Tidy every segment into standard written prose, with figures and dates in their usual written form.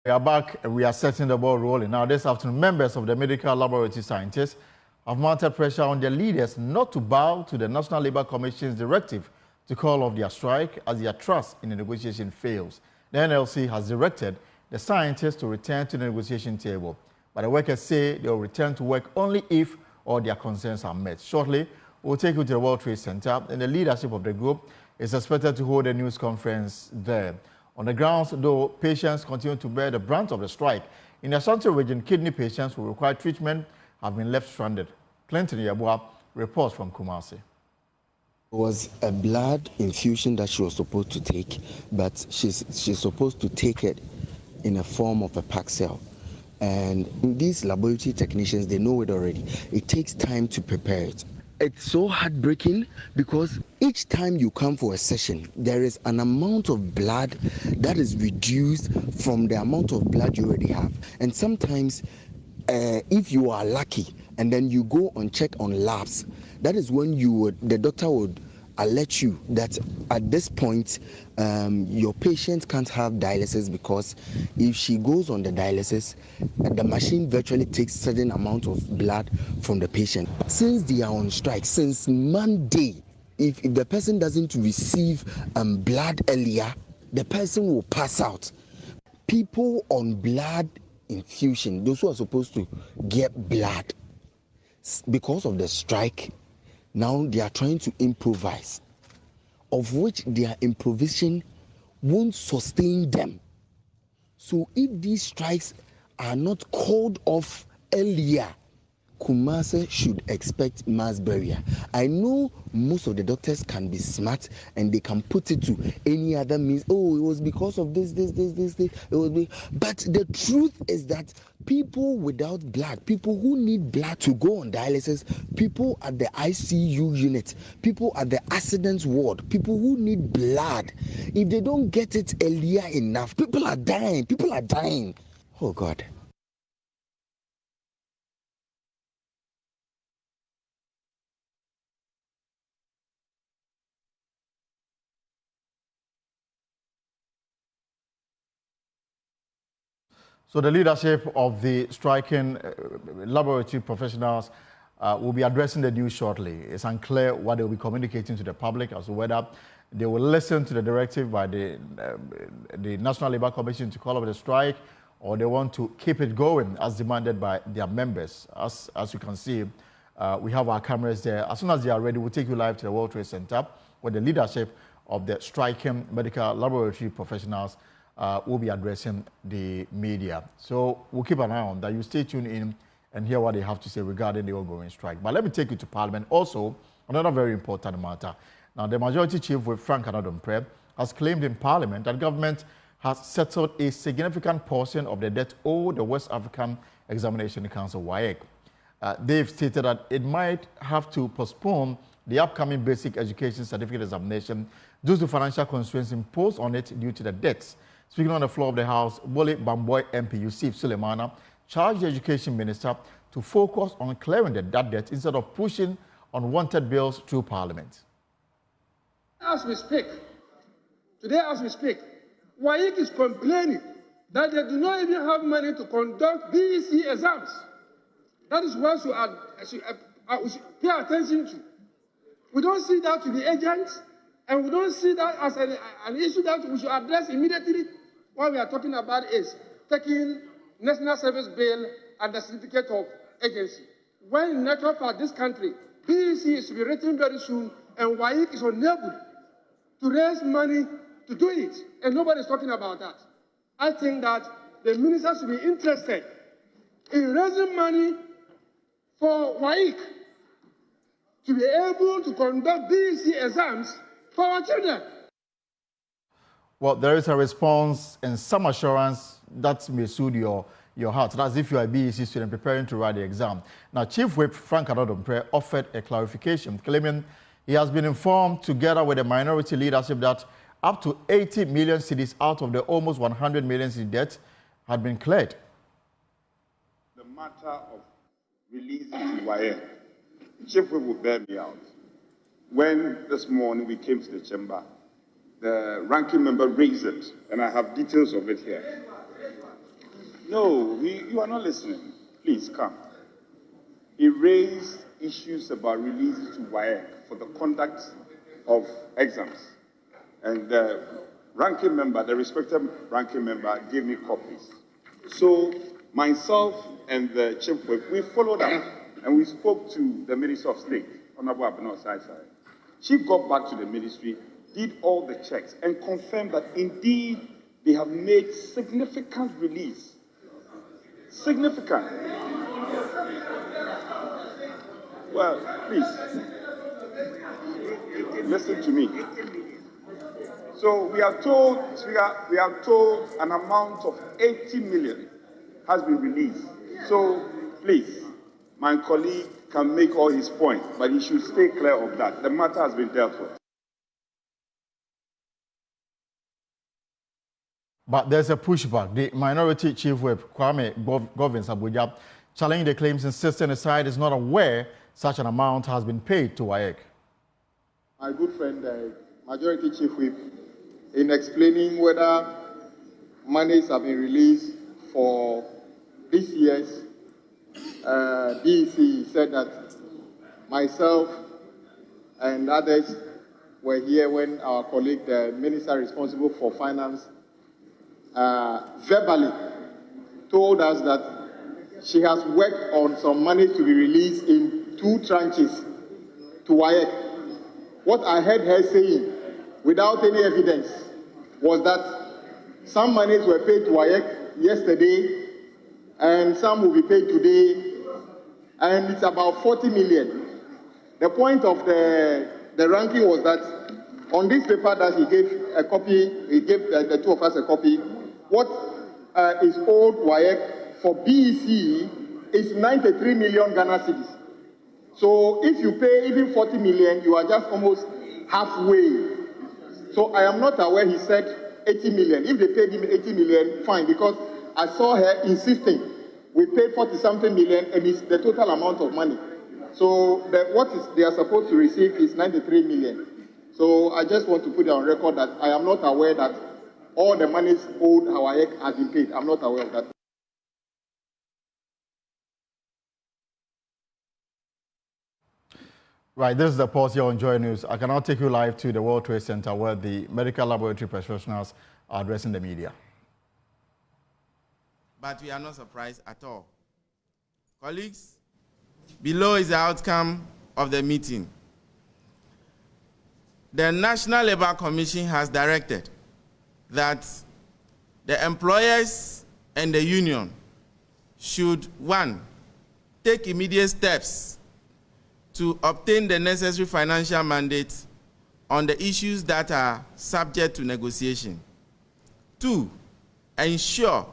We are back and we are setting the ball rolling. Now, this afternoon, members of the medical laboratory scientists have mounted pressure on their leaders not to bow to the National Labour Commission's directive to call off their strike as their trust in the negotiation fails. The NLC has directed the scientists to return to the negotiation table, but the workers say they will return to work only if all their concerns are met. Shortly, we'll take you to the World Trade Center, and the leadership of the group is expected to hold a news conference there. On the grounds, though, patients continue to bear the brunt of the strike. In the Ashanti region, kidney patients who require treatment have been left stranded. Clinton Yabua reports from Kumasi. It was a blood infusion that she was supposed to take, but she's supposed to take it in a form of a pack cell. And these laboratory technicians, they know it already. It takes time to prepare it. It's so heartbreaking because each time you come for a session, there is an amount of blood that is reduced from the amount of blood you already have. And sometimes, if you are lucky and then you go and check on labs, that is when the doctor would alert you that at this point your patient can't have dialysis, because if she goes on the dialysis, the machine virtually takes certain amount of blood from the patient. Since they are on strike since Monday, if the person doesn't receive blood earlier, the person will pass out. People on blood infusion, those who are supposed to get blood, because of the strike, now they are trying to improvise, of which their improvisation won't sustain them. So if these strikes are not called off earlier, Kumasi should expect mass burial. I know most of the doctors can be smart and they can put it to any other means. Oh, it was because of this. It was but the truth is that people without blood, people who need blood to go on dialysis, people at the ICU unit, people at the accidents ward, people who need blood, if they don't get it earlier enough, people are dying. Oh God. So the leadership of the striking laboratory professionals will be addressing the news shortly. It's unclear what they will be communicating to the public as to whether they will listen to the directive by the National Labour Commission to call off the strike, or they want to keep it going as demanded by their members. As you can see, we have our cameras there. As soon as they are ready, we'll take you live to the World Trade Center, where the leadership of the striking medical laboratory professionals will be addressing the media. So we'll keep an eye on that. You stay tuned in and hear what they have to say regarding the ongoing strike. But let me take you to Parliament. Also, another very important matter. Now, the Majority Chief with Frank Anadom has claimed in Parliament that government has settled a significant portion of the debt owed the West African Examination Council, WAEC. They've stated that it might have to postpone the upcoming basic education certificate examination due to financial constraints imposed on it due to the debts. Speaking on the floor of the House, Bole Bamboy MP Yusuf Sulemana charged the Education Minister to focus on clearing that debt instead of pushing unwanted bills through Parliament. As we speak, WAEC is complaining that they do not even have money to conduct BEC exams. That is what we should pay attention to. We don't see that to the agents, and we don't see that as an issue that we should address immediately. What we are talking about is taking National Service Bill and the certificate of agency. When in nature for this country, BEC is to be written very soon, and WAEC is unable to raise money to do it, and nobody is talking about that. I think that the minister should be interested in raising money for WAEC to be able to conduct BEC exams for our children. Well, there is a response and some assurance that may soothe your heart. That's if you are a BEC student preparing to write the exam. Now, Chief Whip Frank Anadom offered a clarification, claiming he has been informed together with the minority leadership that up to 80 million cedis out of the almost 100 million cedi debt had been cleared. The matter of releasing to WAEC, Chief Whip will bear me out. When this morning we came to the chamber, the ranking member raised it, and I have details of it here. No, you are not listening. Please come. He raised issues about releases to WAEC for the conduct of exams. And the ranking member, the respected ranking member, gave me copies. So myself and the chief whip, we followed up and we spoke to the Minister of State, Honorable Abeno Saisai. She got back to the ministry, did all the checks, and confirmed that indeed they have made significant release. Significant. Well, please, listen to me. So we are told an amount of 80 million has been released. So please, my colleague can make all his points, but he should stay clear of that. The matter has been dealt with. But there's a pushback. The Minority Chief Whip, Kwame Govins Abuja, challenging the claims, insisting the side is not aware such an amount has been paid to WAEC. My good friend, Majority Chief Whip, in explaining whether monies have been released for this year's DEC, said that myself and others were here when our colleague, the minister responsible for finance, verbally told us that she has worked on some money to be released in 2 tranches to WAEC. What I heard her saying, without any evidence, was that some monies were paid to WAEC yesterday and some will be paid today, and it's about 40 million. The point of the ranking was that on this paper that he gave a copy, he gave the 2 of us a copy, what is owed WAEC for BEC is 93 million Ghana cedis. So if you pay even 40 million, you are just almost halfway. So I am not aware he said 80 million. If they paid him 80 million, fine, because I saw her insisting we paid 40-something million and it's the total amount of money. So what they are supposed to receive is 93 million. So I just want to put it on record that I am not aware that all the monies owed WAEC has been paid. I'm not aware of that. Right, this is the pulse here on Joy News. I can now take you live to the World Trade Center where the medical laboratory professionals are addressing the media. But we are not surprised at all. Colleagues, below is the outcome of the meeting. The National Labour Commission has directed that the employers and the union should, 1, take immediate steps to obtain the necessary financial mandate on the issues that are subject to negotiation. 2, ensure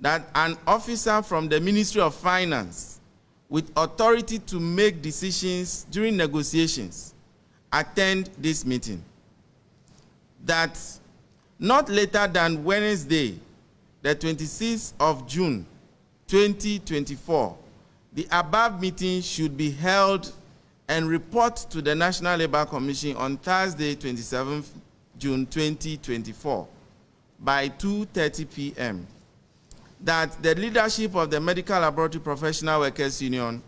that an officer from the Ministry of Finance with authority to make decisions during negotiations attend this meeting. That not later than Wednesday, the 26th of June, 2024, the above meeting should be held and report to the National Labour Commission on Thursday, 27th June 2024 by 2:30 p.m. That the leadership of the Medical Laboratory Professional Workers Union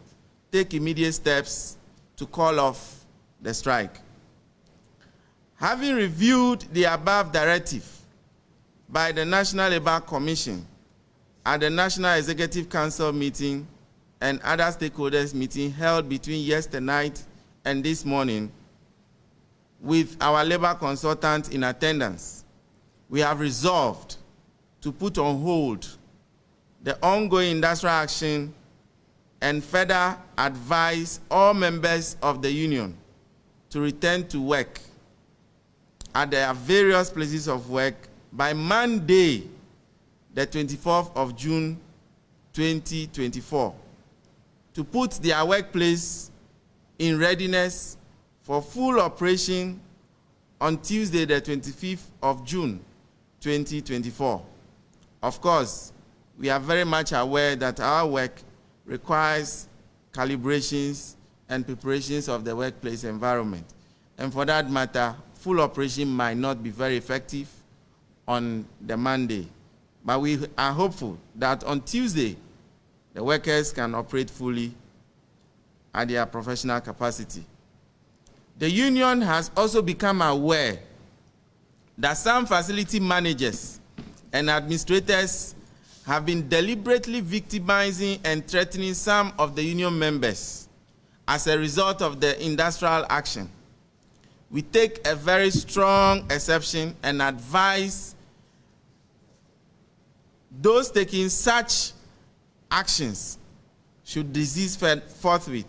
take immediate steps to call off the strike. Having reviewed the above directive by the National Labour Commission at the National Executive Council meeting and other stakeholders meeting held between yesterday night and this morning with our labor consultant in attendance, we have resolved to put on hold the ongoing industrial action and further advise all members of the union to return to work at their various places of work by Monday, the 24th of June, 2024, to put their workplace in readiness for full operation on Tuesday, the 25th of June, 2024. Of course, we are very much aware that our work requires calibrations and preparations of the workplace environment. And for that matter, full operation might not be very effective on the Monday. But we are hopeful that on Tuesday, the workers can operate fully at their professional capacity. The union has also become aware that some facility managers and administrators have been deliberately victimizing and threatening some of the union members as a result of the industrial action. We take a very strong exception and advise those taking such actions should desist forthwith,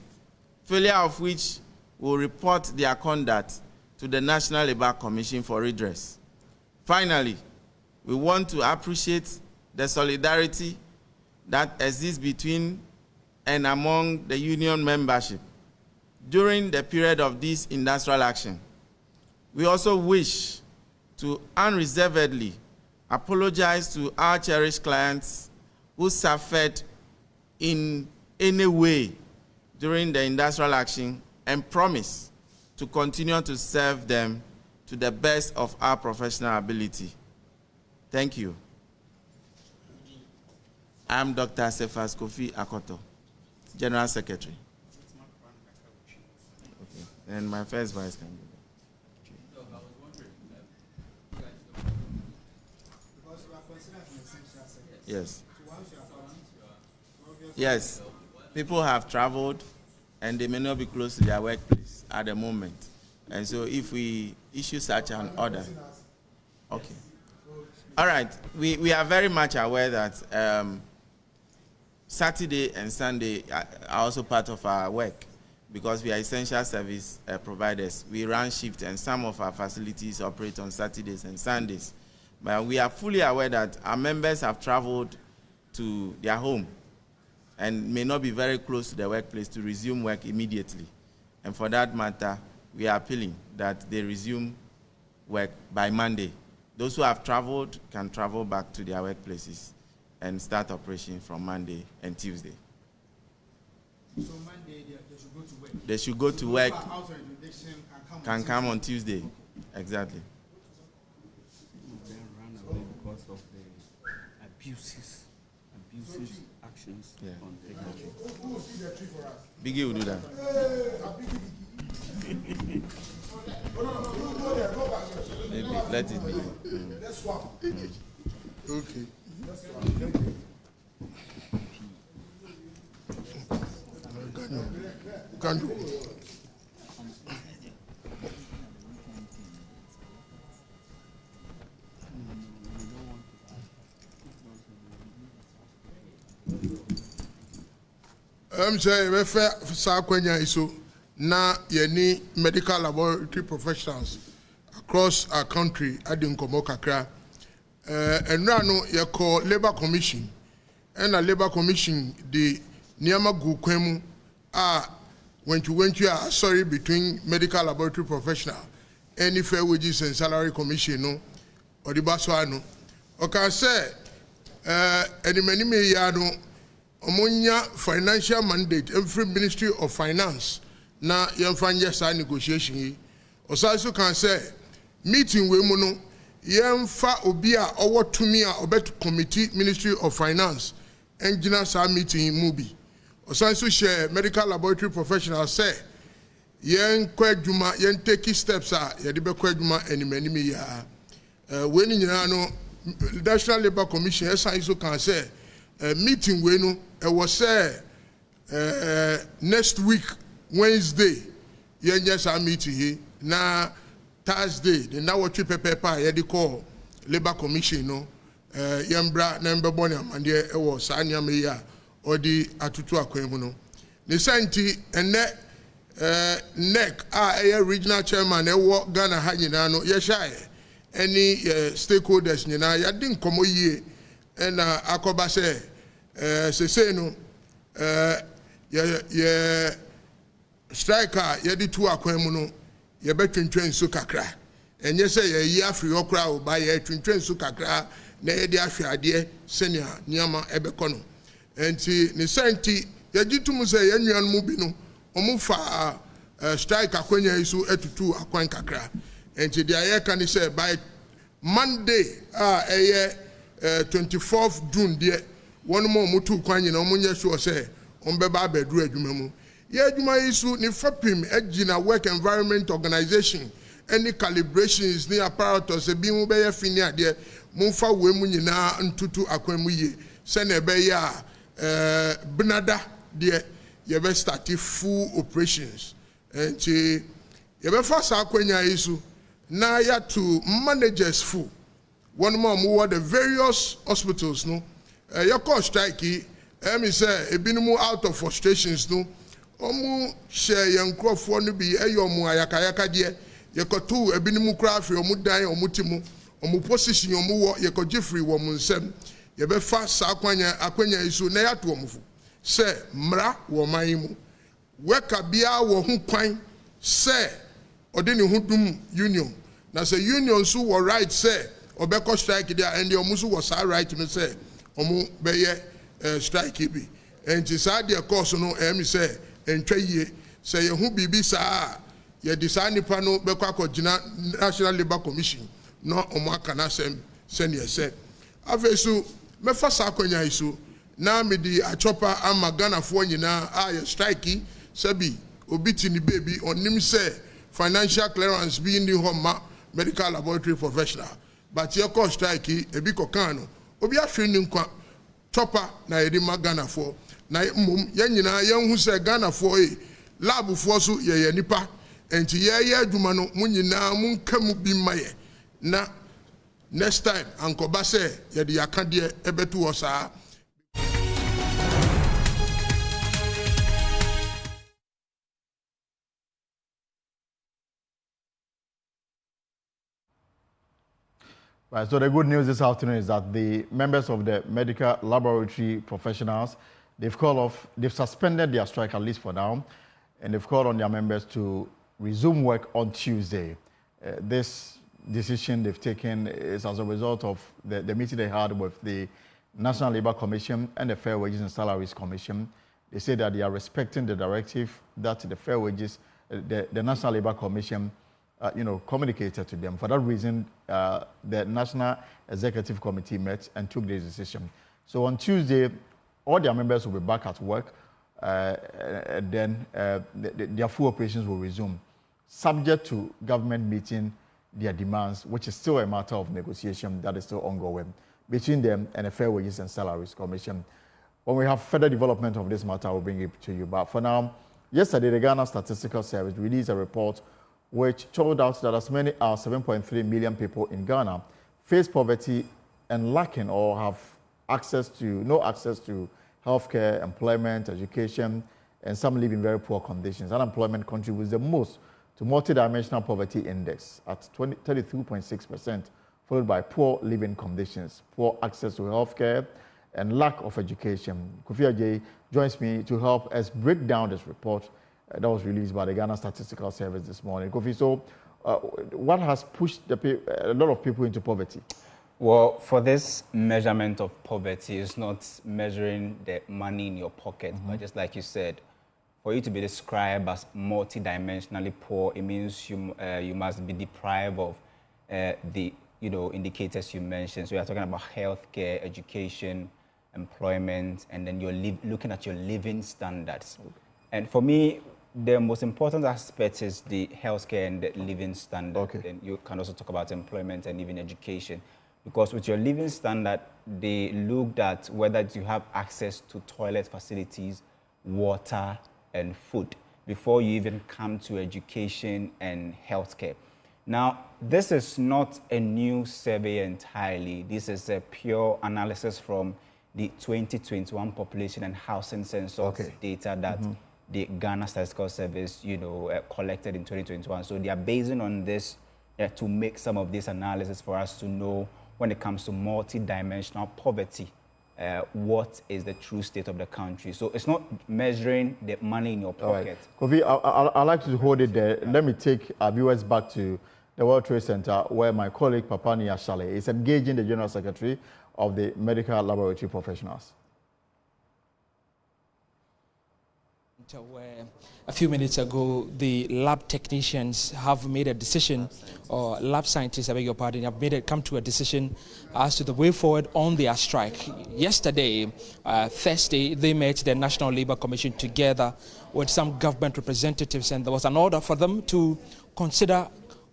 failure of which will report their conduct to the National Labour Commission for redress. Finally, we want to appreciate the solidarity that exists between and among the union membership during the period of this industrial action. We also wish to unreservedly apologize to our cherished clients who suffered in any way during the industrial action and promise to continue to serve them to the best of our professional ability. Thank you. I'm Dr. Cephas Kofi Akoto, General Secretary. Okay. And my first vice can be there. Yes. Yes. People have traveled and they may not be close to their workplace at the moment. And so if we issue such an order, okay. All right. We are very much aware that Saturday and Sunday are also part of our work because we are essential service providers. We run shifts and some of our facilities operate on Saturdays and Sundays. But we are fully aware that our members have traveled to their home and may not be very close to the workplace to resume work immediately. And for that matter, we are appealing that they resume work by Monday. Those who have traveled can travel back to their workplaces and start operation from Monday and Tuesday. So Monday they should go to work? They should go to work, can come on Tuesday. Exactly. Then run away because of the abusive actions on technology. Biggie will do that. Maybe let it be. Okay. Can do. I'm saying we sa kwanya iso na yeni medical laboratory professionals across our country adi nkomo kakra enra no ye call Labour Commission and a Labour Commission the niama gu kwemu a wentu sorry between medical laboratory professional any fair wages and salary commission no odibaso ano oka say any many me ya no omonya financial mandate every Ministry of Finance na yemfanye sa negotiation yi osaso kan say meeting we mu no yemfa obi a owo tumi a obet committee Ministry of Finance engineer sa meeting mu bi osaso share medical laboratory professionals say yen kwadwuma yen take steps a ye de be kwadwuma enimani ya we ni nyina no National Labour Commission osaso kan say meeting we no it was say next week Wednesday yes our meeting here na Thursday the now what paper ye call Labour Commission no yembra na mbebone amande e wo sa anyame ya odi atutu akwemu no ne santi ene neck regional chairman e wo Ghana ha nyina no ye shae any stakeholders nyina ya din komo yie na akoba se se no ye striker ye di tu akwemu no ye betwentwen so kakra enye se ye yi afri okra o ba ye twentwen so kakra na ye di ahwe ade senia niama ebekono enti ne santi ye gitum se ye nwan mu bi no omu fa striker kwenya isu etutu akwan kakra enti dia ye kan say by Monday eye 24th June there one more mutu kwanye na omunye sure say ombeba bedru adwuma mu ye adwuma yisu ni fapim agina work environment organization any calibrations ni apparatus e bi mu be ye fini ade mumfa we mu nyina ntutu akwamu ye se na be ya benada de ye be start full operations enti ye be fa sa akwanya yisu na ya to managers full one more who the various hospitals no your cost strike me say ebinimu out of frustrations no omu share yankrofo no bi eyomu ayakayaka de yekotu ebinimu kra afre omu dan omu timu omu position omu wo yekoje free wo mu nsem ye be fa sa akwanya isu na yato omufu say mra wo manimu weka bia wo hu kwan say odeni hudum union na say union so wo right say obeko strike there and the omusu was right to say omu beye strike bi and say the course no me say entwa yie say ye hu bibi saa ye decide nipa no beko akogina National Labour Commission no omu aka na sem senior say afesu me fa sa akwanya isu na me di achopa ama Ghana fo nyina ye strike sabi obiti ni baby onim say financial clearance be in the home medical laboratory professional but your cost strike e bi kokano obi ahwe ni nkwa chopper na yedi Ghana for na mum ye nyina ye hu se Ghana for lab for so ye nipa enti ye adwuma no mu nyina mu nkamu bi maye na next time ankoba se ye de yakade ebetu wo saa. Right, so the good news this afternoon is that the members of the medical laboratory professionals, they've suspended their strike at least for now, and they've called on their members to resume work on Tuesday. This decision they've taken is as a result of the meeting they had with the National Labour Commission and the Fair Wages and Salaries Commission. They say that they are respecting the directive that the Fair Wages, the National Labour Commission communicated to them. For that reason, the National Executive Committee met and took this decision. So on Tuesday, all their members will be back at work, and then their full operations will resume, subject to government meeting their demands, which is still a matter of negotiation that is still ongoing between them and the Fair Wages and Salaries Commission. When we have further development of this matter, I will bring it to you. But for now, yesterday, the Ghana Statistical Service released a report which told us that as many as 7.3 million people in Ghana face poverty and lacking or have no access to healthcare, employment, education, and some live in very poor conditions. Unemployment contributes the most to Multidimensional Poverty Index at 32.6%, followed by poor living conditions, poor access to healthcare, and lack of education. Kofi Ajay joins me to help us break down this report that was released by the Ghana Statistical Service this morning. Kofi, so what has pushed a lot of people into poverty? Well, for this measurement of poverty, it's not measuring the money in your pocket, but just like you said, for you to be described as multidimensionally poor, it means you must be deprived of the indicators you mentioned. So we are talking about healthcare, education, employment, and then you're looking at your living standards. Okay. And for me, the most important aspect is the healthcare and the living standard. Okay. Then you can also talk about employment and even education. Because with your living standard, they looked at whether you have access to toilet facilities, water, and food before you even come to education and healthcare. Now, this is not a new survey entirely. This is a pure analysis from the 2021 population and housing census data that the Ghana Statistical Service, collected in 2021. So they are basing on this to make some of this analysis for us to know when it comes to multidimensional poverty, what is the true state of the country. So it's not measuring the money in your pocket. Kofi, I'd like to hold it there. Let me take our viewers back to the World Trade Center, where my colleague Papani Ashale is engaging the General Secretary of the Medical Laboratory Professionals. Where a few minutes ago, the lab technicians have made a decision, or lab scientists, I beg your pardon, have come to a decision as to the way forward on their strike. Yesterday, Thursday, they met the National Labour Commission together with some government representatives, and there was an order for them to consider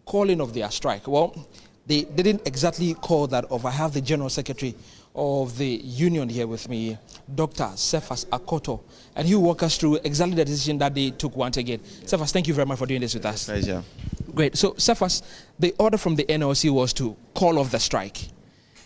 calling off their strike. Well, they didn't exactly call that off. I have the General Secretary of the union here with me, Dr. Cephas Akoto, and he will walk us through exactly the decision that they took once again. Cephas, thank you very much for doing this with us. Pleasure. Great. So, Cephas, the order from the NLC was to call off the strike,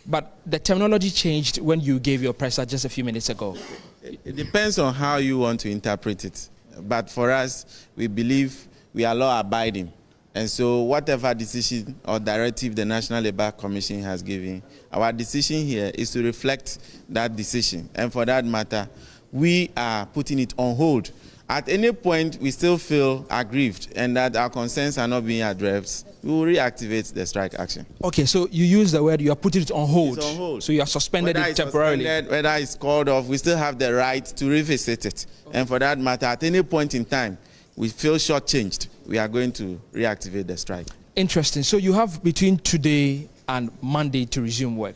but the terminology changed when you gave your presser just a few minutes ago. It depends on how you want to interpret it, but for us, we believe we are law-abiding. And so whatever decision or directive the National Labour Commission has given, our decision here is to reflect that decision. And for that matter, we are putting it on hold. At any point we still feel aggrieved and that our concerns are not being addressed, we will reactivate the strike action. Okay, so you use the word you are putting it on hold. It's on hold. So you are suspended whether it temporarily. Whether it's called off, we still have the right to revisit it. Okay. And for that matter, at any point in time, we feel shortchanged, we are going to reactivate the strike. Interesting. So you have between today and Monday to resume work.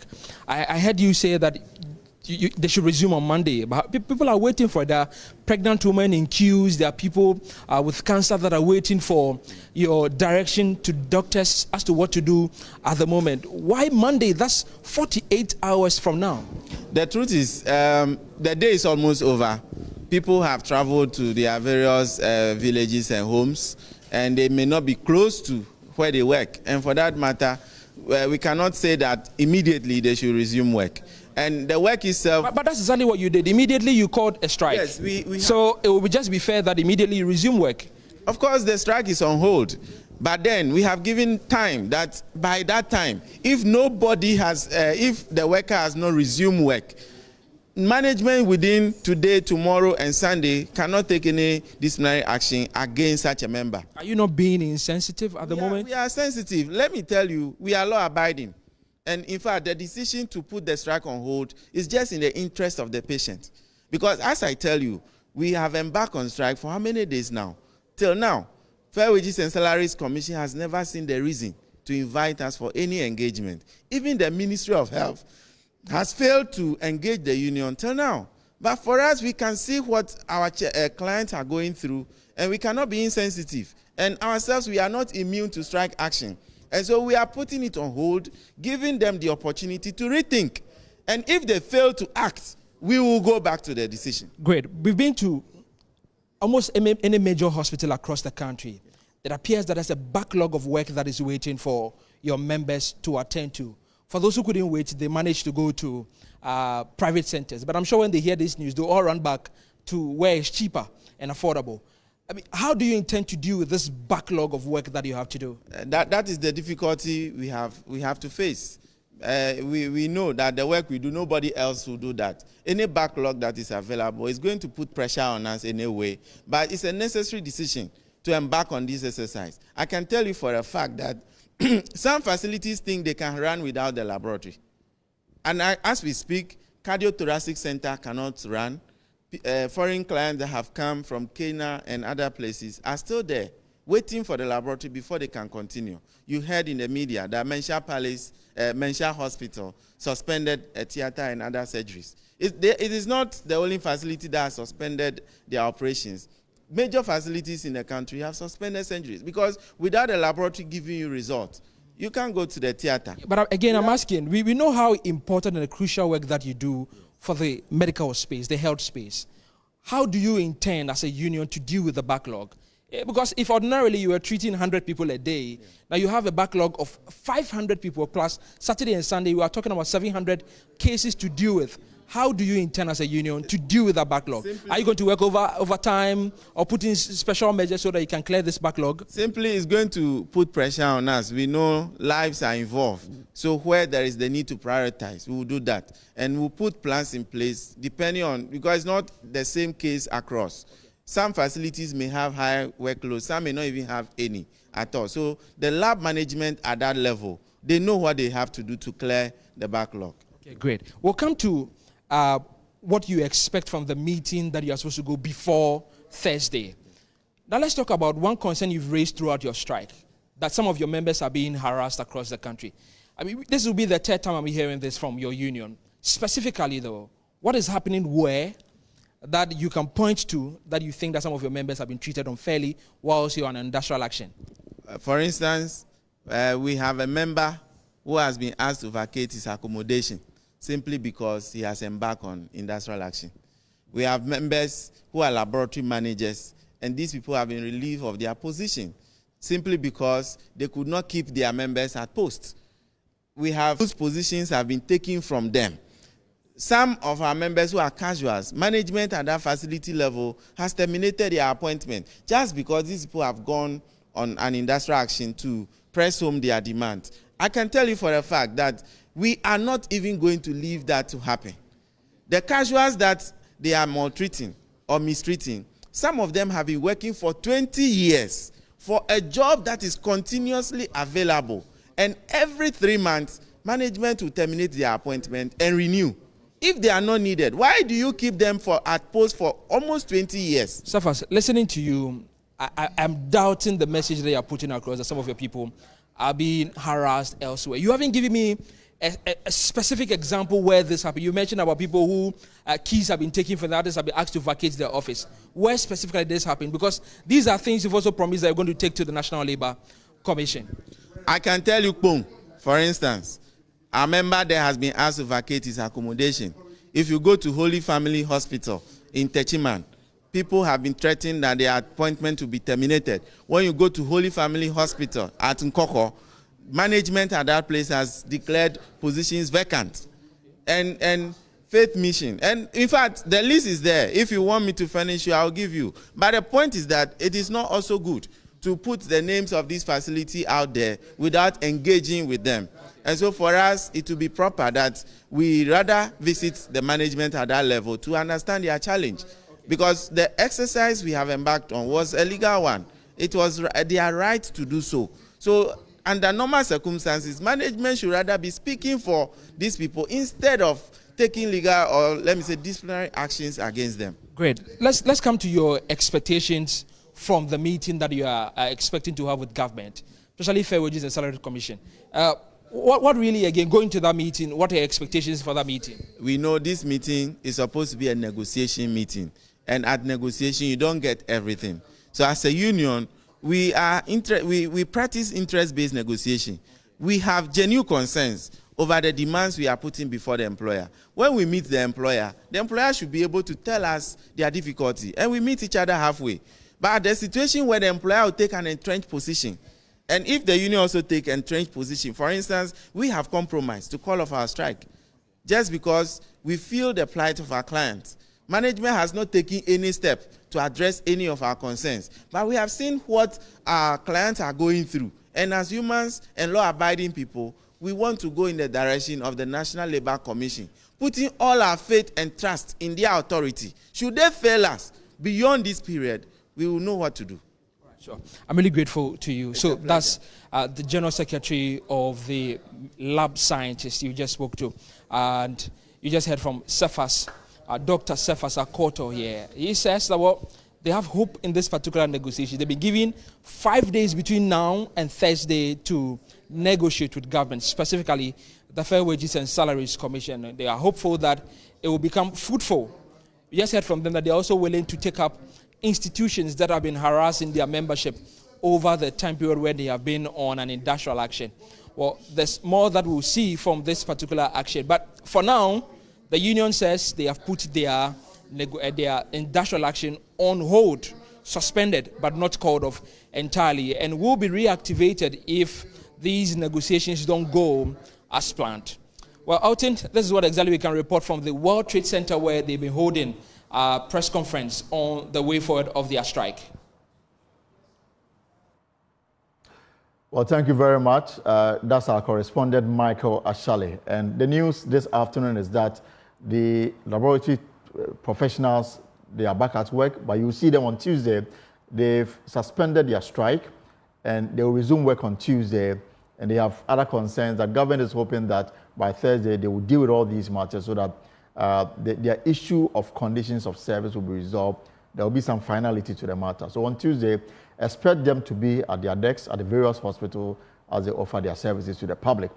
I heard you say that they should resume on Monday, but people are waiting for the pregnant women in queues. There are people with cancer that are waiting for your direction to doctors as to what to do at the moment. Why Monday? That's 48 hours from now. The truth is, the day is almost over. People have traveled to their various villages and homes, and they may not be close to where they work. And for that matter, we cannot say that immediately they should resume work. And the work itself... But that's exactly what you did. Immediately you called a strike. Yes, so it would just be fair that immediately you resume work. Of course, the strike is on hold. But then we have given time that by that time, if nobody has, if the worker has not resumed work, management within today, tomorrow, and Sunday cannot take any disciplinary action against such a member. Are you not being insensitive at the moment? We are sensitive. Let me tell you, we are law-abiding. And in fact, the decision to put the strike on hold is just in the interest of the patient. Because as I tell you, we have embarked on strike for how many days now? Till now, Fair Wages and Salaries Commission has never seen the reason to invite us for any engagement. Even the Ministry of Health has failed to engage the union till now. But for us, we can see what our clients are going through, and we cannot be insensitive. And ourselves, we are not immune to strike action. And so we are putting it on hold, giving them the opportunity to rethink. And if they fail to act, we will go back to the decision. Great. We've been to almost any major hospital across the country. It appears that there's a backlog of work that is waiting for your members to attend to. For those who couldn't wait, they managed to go to private centers. But I'm sure when they hear this news, they'll all run back to where it's cheaper and affordable. I mean, how do you intend to deal with this backlog of work that you have to do? That is the difficulty we have to face. We know that the work we do, nobody else will do that. Any backlog that is available is going to put pressure on us anyway. But it's a necessary decision to embark on this exercise. I can tell you for a fact that some facilities think they can run without the laboratory. And as we speak, Cardiothoracic Center cannot run. Foreign clients that have come from Kenya and other places are still there, waiting for the laboratory before they can continue. You heard in the media that Mensha Hospital suspended a theater and other surgeries. It is not the only facility that has suspended their operations. Major facilities in the country have suspended surgeries because without a laboratory giving you results, you can't go to the theater. But again, I'm asking, we know how important and crucial work that you do for the medical space, the health space. How do you intend as a union to deal with the backlog? Because if ordinarily you were treating 100 people a day, now you have a backlog of 500 people plus Saturday and Sunday, you are talking about 700 cases to deal with. How do you intend as a union to deal with that backlog? Are you going to work overtime or put in special measures so that you can clear this backlog? Simply, it's going to put pressure on us. We know lives are involved. So where there is the need to prioritize, we will do that. And we'll put plans in place depending on, because it's not the same case across. Some facilities may have high workload, some may not even have any at all. So the lab management at that level, they know what they have to do to clear the backlog. Okay, great. We'll come to what you expect from the meeting that you are supposed to go before Thursday. Now let's talk about one concern you've raised throughout your strike, that some of your members are being harassed across the country. I mean, this will be the third time I'm hearing this from your union. Specifically, though, what is happening where that you can point to that you think that some of your members have been treated unfairly whilst you're on industrial action? For instance, we have a member who has been asked to vacate his accommodation simply because he has embarked on industrial action. We have members who are laboratory managers, and these people have been relieved of their position simply because they could not keep their members at post. We have those positions have been taken from them. Some of our members who are casuals, management at that facility level has terminated their appointment just because these people have gone on an industrial action to press home their demand. I can tell you for a fact that we are not even going to leave that to happen. The casuals that they are maltreating or mistreating, some of them have been working for 20 years for a job that is continuously available. And every 3 months, management will terminate their appointment and renew. If they are not needed, why do you keep them at post for almost 20 years? Safas, listening to you, I'm doubting the message that you're putting across that some of your people are being harassed elsewhere. You haven't given me a specific example where this happened. You mentioned about people who keys have been taken from the others have been asked to vacate their office. Where specifically this happened? Because these are things you've also promised that you're going to take to the National Labour Commission. I can tell you, Pong, for instance, a member there has been asked to vacate his accommodation. If you go to Holy Family Hospital in Techiman, people have been threatened that their appointment will be terminated. When you go to Holy Family Hospital at Nkoko, management at that place has declared positions vacant. And Faith Mission. And in fact, the list is there. If you want me to furnish you, I'll give you. But the point is that it is not also good to put the names of this facility out there without engaging with them. And so for us, it will be proper that we rather visit the management at that level to understand their challenge. Because the exercise we have embarked on was a legal one. It was their right to do so. So under normal circumstances, management should rather be speaking for these people instead of taking legal or, let me say, disciplinary actions against them. Great. Let's come to your expectations from the meeting that you are expecting to have with government, especially Fair Wages and Salary Commission. What really, again, going to that meeting, what are your expectations for that meeting? We know this meeting is supposed to be a negotiation meeting. And at negotiation, you don't get everything. So as a union, we practice interest-based negotiation. We have genuine concerns over the demands we are putting before the employer. When we meet the employer should be able to tell us their difficulty, and we meet each other halfway. But the situation where the employer will take an entrenched position, and if the union also take an entrenched position, for instance, we have compromised to call off our strike just because we feel the plight of our clients. Management has not taken any step to address any of our concerns. But we have seen what our clients are going through. And as humans and law-abiding people, we want to go in the direction of the National Labour Commission, putting all our faith and trust in their authority. Should they fail us beyond this period, we will know what to do. Sure. I'm really grateful to you. So that's the General Secretary of the lab scientists you just spoke to. And you just heard from Cephas. Dr. Cephas Akoto here. He says that, well, they have hope in this particular negotiation. They've been given 5 days between now and Thursday to negotiate with government, specifically the Fair Wages and Salaries Commission. They are hopeful that it will become fruitful. We just heard from them that they're also willing to take up institutions that have been harassing their membership over the time period where they have been on an industrial action. Well, there's more that we'll see from this particular action. But for now, the union says they have put their industrial action on hold, suspended, but not called off entirely, and will be reactivated if these negotiations don't go as planned. Well, Alton, this is what exactly we can report from the World Trade Center, where they've been holding a press conference on the way forward of their strike. Well, thank you very much. That's our correspondent, Michael Ashali. And the news this afternoon is that the laboratory professionals, they are back at work, but you'll see them on Tuesday. They've suspended their strike, and they will resume work on Tuesday. And they have other concerns. The government is hoping that by Thursday, they will deal with all these matters so that their issue of conditions of service will be resolved there will be some finality to the matter. So on Tuesday, expect them to be at their desks at the various hospitals as they offer their services to the public.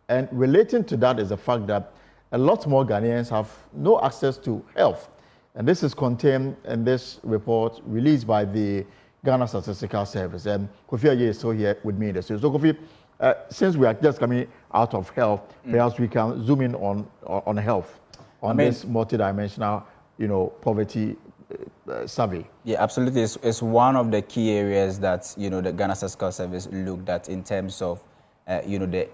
And relating to that is the fact that a lot more Ghanaians have no access to health. And this is contained in this report released by the Ghana Statistical Service. And Kofi Aye is still here with me in the studio. So Kofi, since we are just coming out of health, perhaps we can zoom in on health, on this multidimensional, poverty survey. Yeah, absolutely. It's one of the key areas that, the Ghana Statistical Service looked at in terms of, the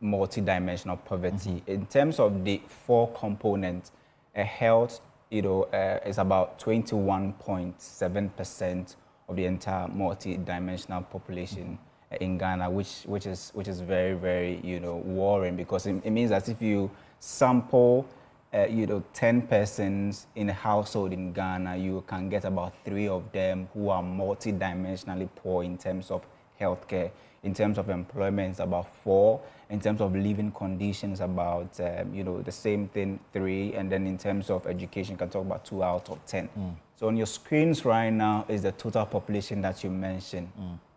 multidimensional poverty. In terms of the 4 components, health, is about 21.7% of the entire multidimensional population in Ghana, which is very, very, worrying, because it means that if you sample 10 persons in a household in Ghana, you can get about 3 of them who are multidimensionally poor in terms of healthcare. In terms of employment, it's about 4. In terms of living conditions, about, the same thing, 3. And then in terms of education, you can talk about 2 out of 10. So on your screens right now is the total population that you mentioned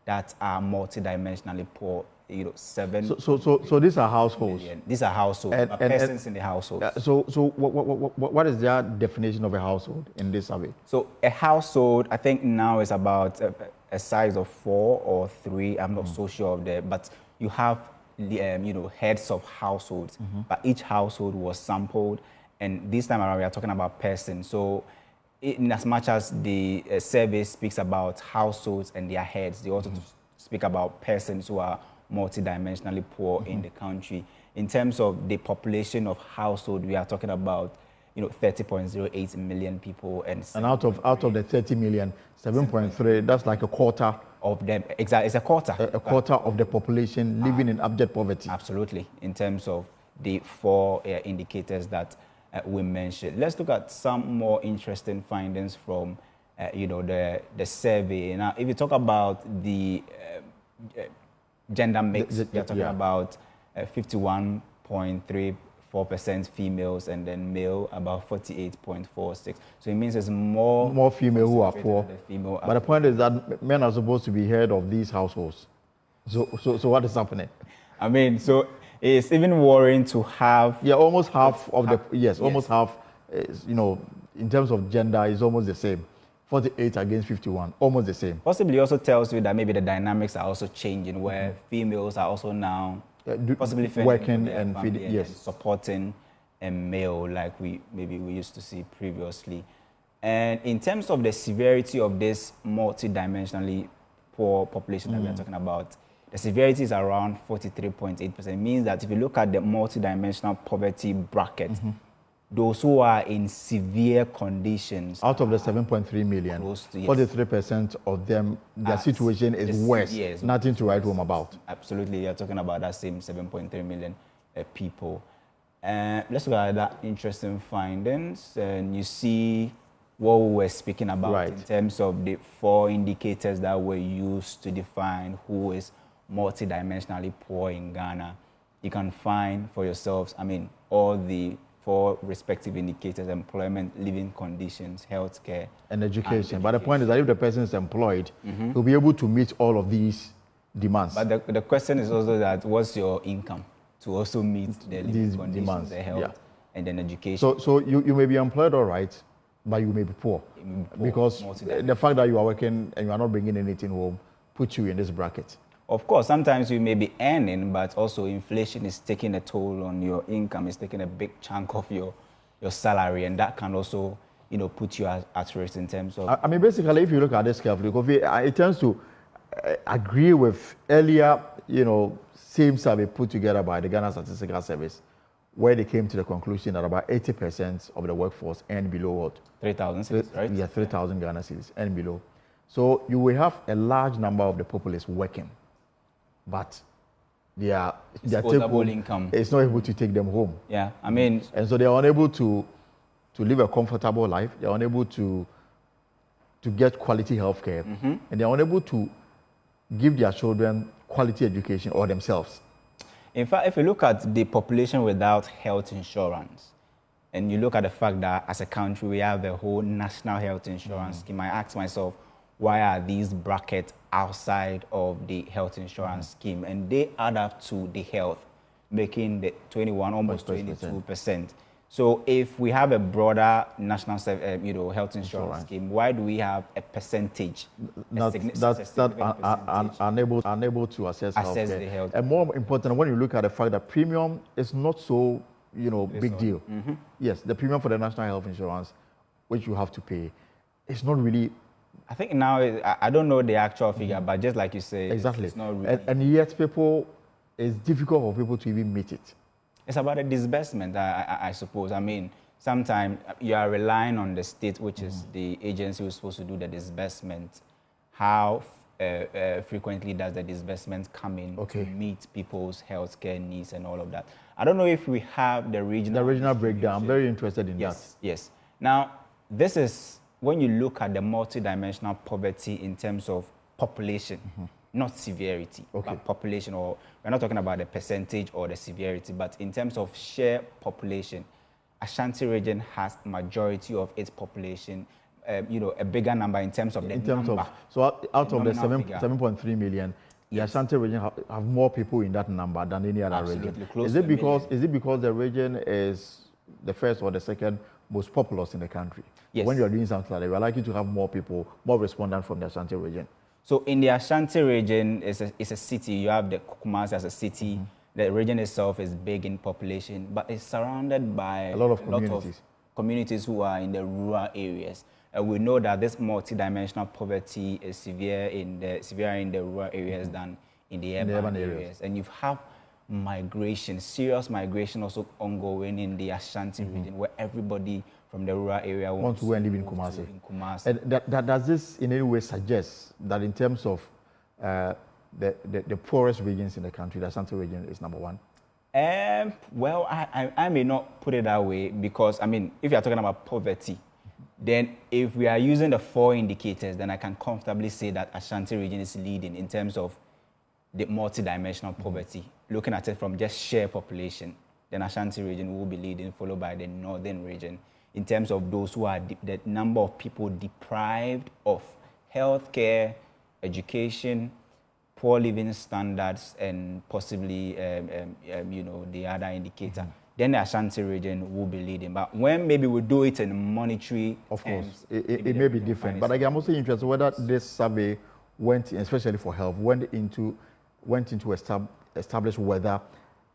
that are multidimensionally poor. 7. So these are households. Million. These are households, persons in the household. So what is their definition of a household in this survey? So a household, I think now is about a size of 4 or 3. I'm not so sure of that, but you have the heads of households, but each household was sampled, and this time around we are talking about persons. So in as much as the survey speaks about households and their heads, they also speak about persons who are multidimensionally poor in the country. In terms of the population of household, we are talking about 30.08 million people, and out of the 30 million, 7.3, that's like a quarter of them. Exactly, it's a quarter. A quarter of the population living in abject poverty. Absolutely, in terms of the 4 indicators that we mentioned. Let's look at some more interesting findings from the survey. Now, if you talk about the gender mix, we are talking about 51.34% females, and then male about 48.46%. So it means there's more female who are poor. But the point is that men are supposed to be head of these households. So what is happening? I mean, so it's even worrying to have almost half of almost half. In terms of gender, is almost the same. 48 against 51, almost the same. Possibly also tells you that maybe the dynamics are also changing, where females are also now possibly working and feeding, and supporting a male like we used to see previously. And in terms of the severity of this multidimensionally poor population that we are talking about, the severity is around 43.8%. It means that if you look at the multidimensional poverty bracket, those who are in severe conditions, out of the 7.3 million, 43% of them, their situation is worse. Nothing to write home about. Absolutely, you're talking about that same 7.3 million people. Let's look at that interesting findings, and you see what we were speaking about in terms of the 4 indicators that were used to define who is multidimensionally poor in Ghana. You can find for yourselves, all the 4 respective indicators: employment, living conditions, healthcare, and education. But the point is that if the person is employed, he'll be able to meet all of these demands. But the question is also that what's your income to also meet the living conditions, demands, the health, and then education. So you may be employed, all right, but you may be poor. Because the fact that you are working and you are not bringing anything home puts you in this bracket. Of course, sometimes you may be earning, but also inflation is taking a toll on your income. It's taking a big chunk of your salary, and that can also, put you at risk in terms of... basically, if you look at this carefully, it tends to agree with earlier, same survey put together by the Ghana Statistical Service, where they came to the conclusion that about 80% of the workforce earn below what? 3,000 cedis, right? Yeah, 3,000 Ghana cedis, earn below. So you will have a large number of the populace working, but their disposable income is not able to take them home. Yeah, and so they are unable to live a comfortable life. They are unable to get quality healthcare, and they are unable to give their children quality education or themselves. In fact, if you look at the population without health insurance, And you look at the fact that as a country, we have the whole national health insurance scheme. I ask myself, why are these brackets outside of the health insurance scheme? And they add up to the health, making the 21, almost 22%. So if we have a broader national health insurance scheme, why do we have a percentage? Unable to assess the health. And more important, when you look at the fact that premium is not so big deal. Yes, the premium for the national health insurance, which you have to pay, it's not really. I think now, I don't know the actual figure, but just like you say, exactly. It's not really. And yet it's difficult for people to even meet it. It's about the disbursement, I suppose. I mean, sometimes you are relying on the state, which is the agency who's supposed to do the disbursement. How frequently does the disbursement come in to meet people's healthcare needs and all of that? I don't know if we have the regional breakdown. I'm very interested in that. Yes. Now, this is when you look at the multidimensional poverty in terms of population, not severity, but population, or we're not talking about the percentage or the severity, but in terms of sheer population, Ashanti region has majority of its population, a bigger number in terms of the number. So out of the 7.3 million, the Ashanti region have more people in that number than any other region. Is it because the region is the first or the second most populous in the country? Yes. When you are doing something like that, we are likely to have more people, more respondents from the Ashanti region. So in the Ashanti region, it's a city. You have the Kumasi as a city. The region itself is big in population, but it's surrounded by a lot of communities who are in the rural areas. And we know that this multidimensional poverty is severe in the rural areas than in the urban areas. And you have migration, serious migration also ongoing in the Ashanti region, where everybody from the rural area wants to go and live in Kumasi. And does this in any way suggest that in terms of the poorest regions in the country, the Ashanti region is number one? Well, I may not put it that way, because, I mean, if you're talking about poverty, then if we are using the 4 indicators, then I can comfortably say that Ashanti region is leading in terms of the multidimensional poverty. Looking at it from just sheer population, then Ashanti region will be leading, followed by the northern region. In terms of those who are the number of people deprived of healthcare, education, poor living standards, and possibly, the other indicator, then the Ashanti region will be leading. But when maybe we do it in monetary of course, it may be different. But I'm also interested whether this survey went, especially for health, went into establish whether,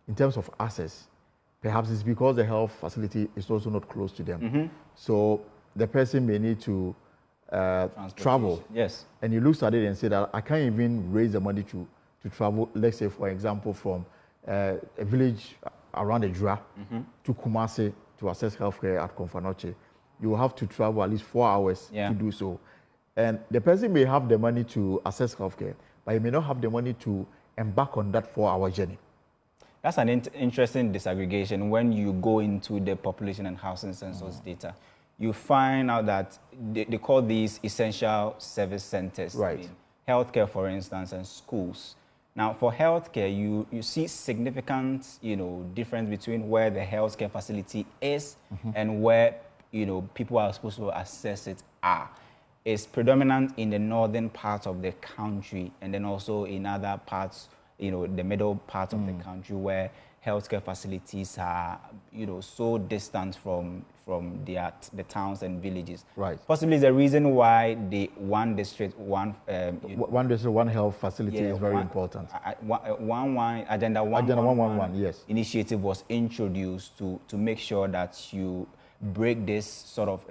in terms of access, perhaps it's because the health facility is also not close to them. So the person may need to travel. Yes. And he looks at it and says that I can't even raise the money to travel, let's say, for example, from a village around the Dra to Kumasi to access healthcare at Konfanoche. You will have to travel at least 4 hours to do so. And the person may have the money to access healthcare, but he may not have the money to embark on that 4-hour journey. That's an interesting disaggregation. When you go into the population and housing census data, you find out that they call these essential service centers. Right. I mean, healthcare, for instance, and schools. Now, for healthcare, you see significant, difference between where the healthcare facility is and where, people are supposed to access it are. It's predominant in the northern part of the country, and then also in other parts, the middle part of the country, where healthcare facilities are, so distant from the towns and villages. Right. Possibly the reason why the one district, one health facility is very important. Agenda 111 yes. initiative was introduced to make sure that you break this sort of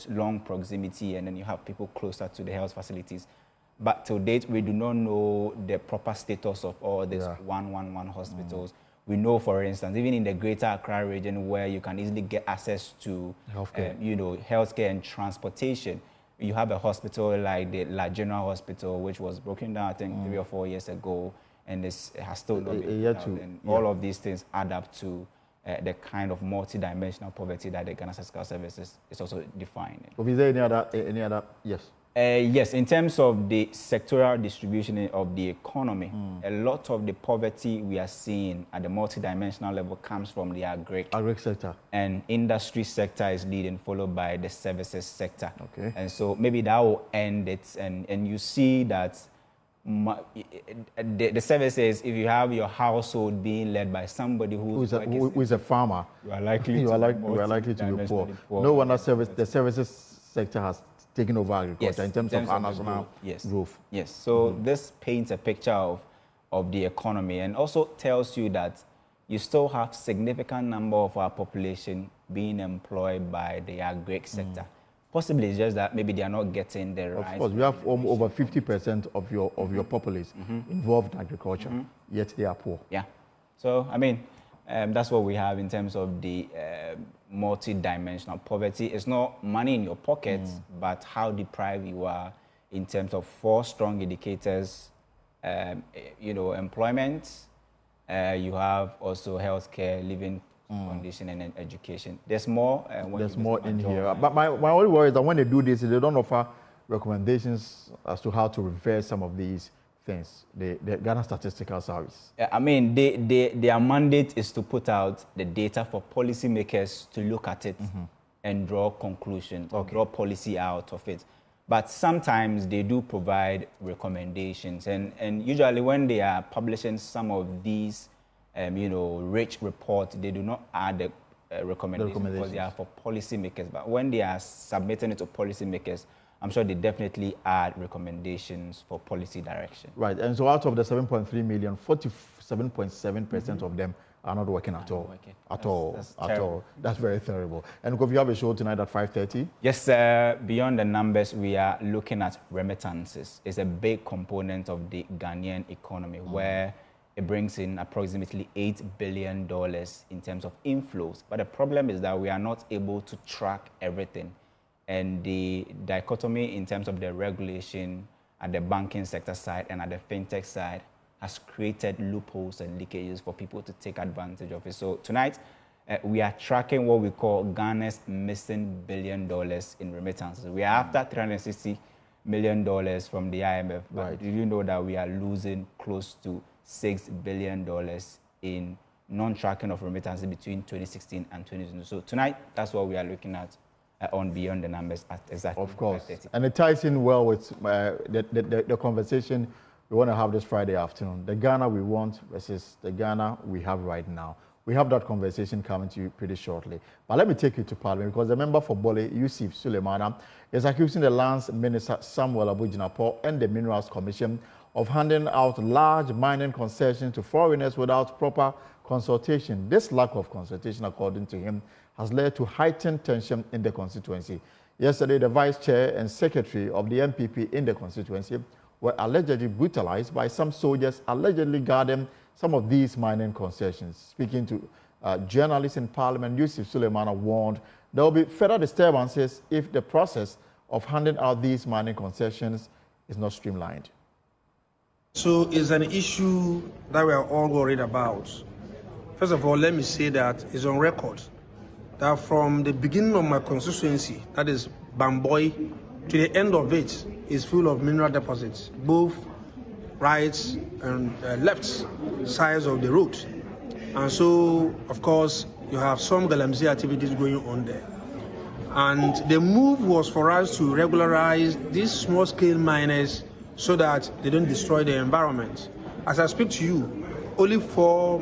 long proximity, and then you have people closer to the health facilities. But to date, we do not know the proper status of all these 111 hospitals. We know, for instance, even in the Greater Accra region, where you can easily get access to healthcare, healthcare and transportation, you have a hospital like the La General Hospital, which was broken down, I think, 3 or 4 years ago, and it has still not been built out. And all of these things add up to the kind of multidimensional poverty that the Ghana Statistical Services is also defining. Is there any other? Yes. Yes, in terms of the sectoral distribution of the economy, a lot of the poverty we are seeing at the multidimensional level comes from the agri sector. And industry sector is leading, followed by the services sector. Okay. And so maybe that will end it. And you see that the services, if you have your household being led by somebody who is a farmer, you are likely to be poor. No wonder the services sector has taken over agriculture in terms of our national growth. Yes, so this paints a picture of the economy and also tells you that you still have significant number of our population being employed by the agri sector. Possibly it's just that maybe they are not getting the right. Of course, we have over 50% of your population involved in agriculture, yet they are poor. Yeah, so I mean, that's what we have in terms of the multi-dimensional poverty. It's not money in your pocket, but how deprived you are in terms of 4 strong indicators. Employment. You have also healthcare, living condition, and then education. There's more. There's more in here. But my only worry is that when they do this, they don't offer recommendations as to how to reverse some of these things. The Ghana Statistical Service. I mean, their mandate is to put out the data for policymakers to look at it and draw conclusions, draw policy out of it. But sometimes they do provide recommendations, and usually when they are publishing some of these, rich reports, they do not add the recommendations because they are for policymakers. But when they are submitting it to policymakers, I'm sure they definitely add recommendations for policy direction. Right, and so out of the 7.3 million, 47.7% of them are not working at all. At all. That's very terrible. And Kofi, you have a show tonight at 5:30? Yes, beyond the numbers, we are looking at remittances. It's a big component of the Ghanaian economy where it brings in approximately $8 billion in terms of inflows. But the problem is that we are not able to track everything. And the dichotomy in terms of the regulation at the banking sector side and at the fintech side has created loopholes and leakages for people to take advantage of it. So tonight, we are tracking what we call Ghana's missing $1 billion in remittances. We are after $360 million from the IMF. But do you know that we are losing close to $6 billion in non-tracking of remittances between 2016 and 2020? So tonight, that's what we are looking at on Beyond the Numbers at exactly. Of course. 5:30. And it ties in well with the conversation we want to have this Friday afternoon. The Ghana we want versus the Ghana we have right now. We have that conversation coming to you pretty shortly. But let me take you to Parliament because the member for Bole, Yusuf Sulemana, is accusing the Lands Minister Samuel Abu-Jinapor and the Minerals Commission of handing out large mining concessions to foreigners without proper consultation. This lack of consultation, according to him, has led to heightened tension in the constituency. Yesterday, the Vice Chair and Secretary of the MPP in the constituency were allegedly brutalized by some soldiers allegedly guarding some of these mining concessions. Speaking to journalists in Parliament, Yusuf Sulemana warned there will be further disturbances if the process of handing out these mining concessions is not streamlined. So it's an issue that we are all worried about. First of all, let me say that it's on record that from the beginning of my constituency, that is Bamboy, to the end of it is full of mineral deposits, both right and left sides of the road. And so, of course, you have some galamsey activities going on there. And the move was for us to regularize these small-scale miners so that they don't destroy the environment. As I speak to you, only 4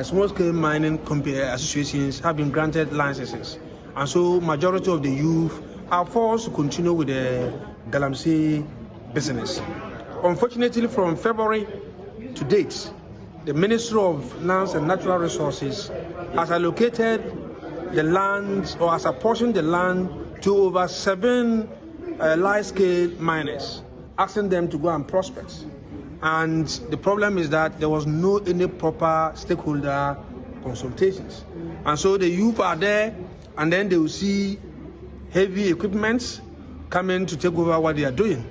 small-scale mining associations have been granted licenses. And so majority of the youth are forced to continue with the galamsey business. Unfortunately, from February to date, the Ministry of Lands and Natural Resources has allocated the land or has apportioned the land to over 7 large-scale miners, asking them to go and prospect. And the problem is that there was no any proper stakeholder consultations. And so the youth are there, and then they will see heavy equipment coming to take over what they are doing.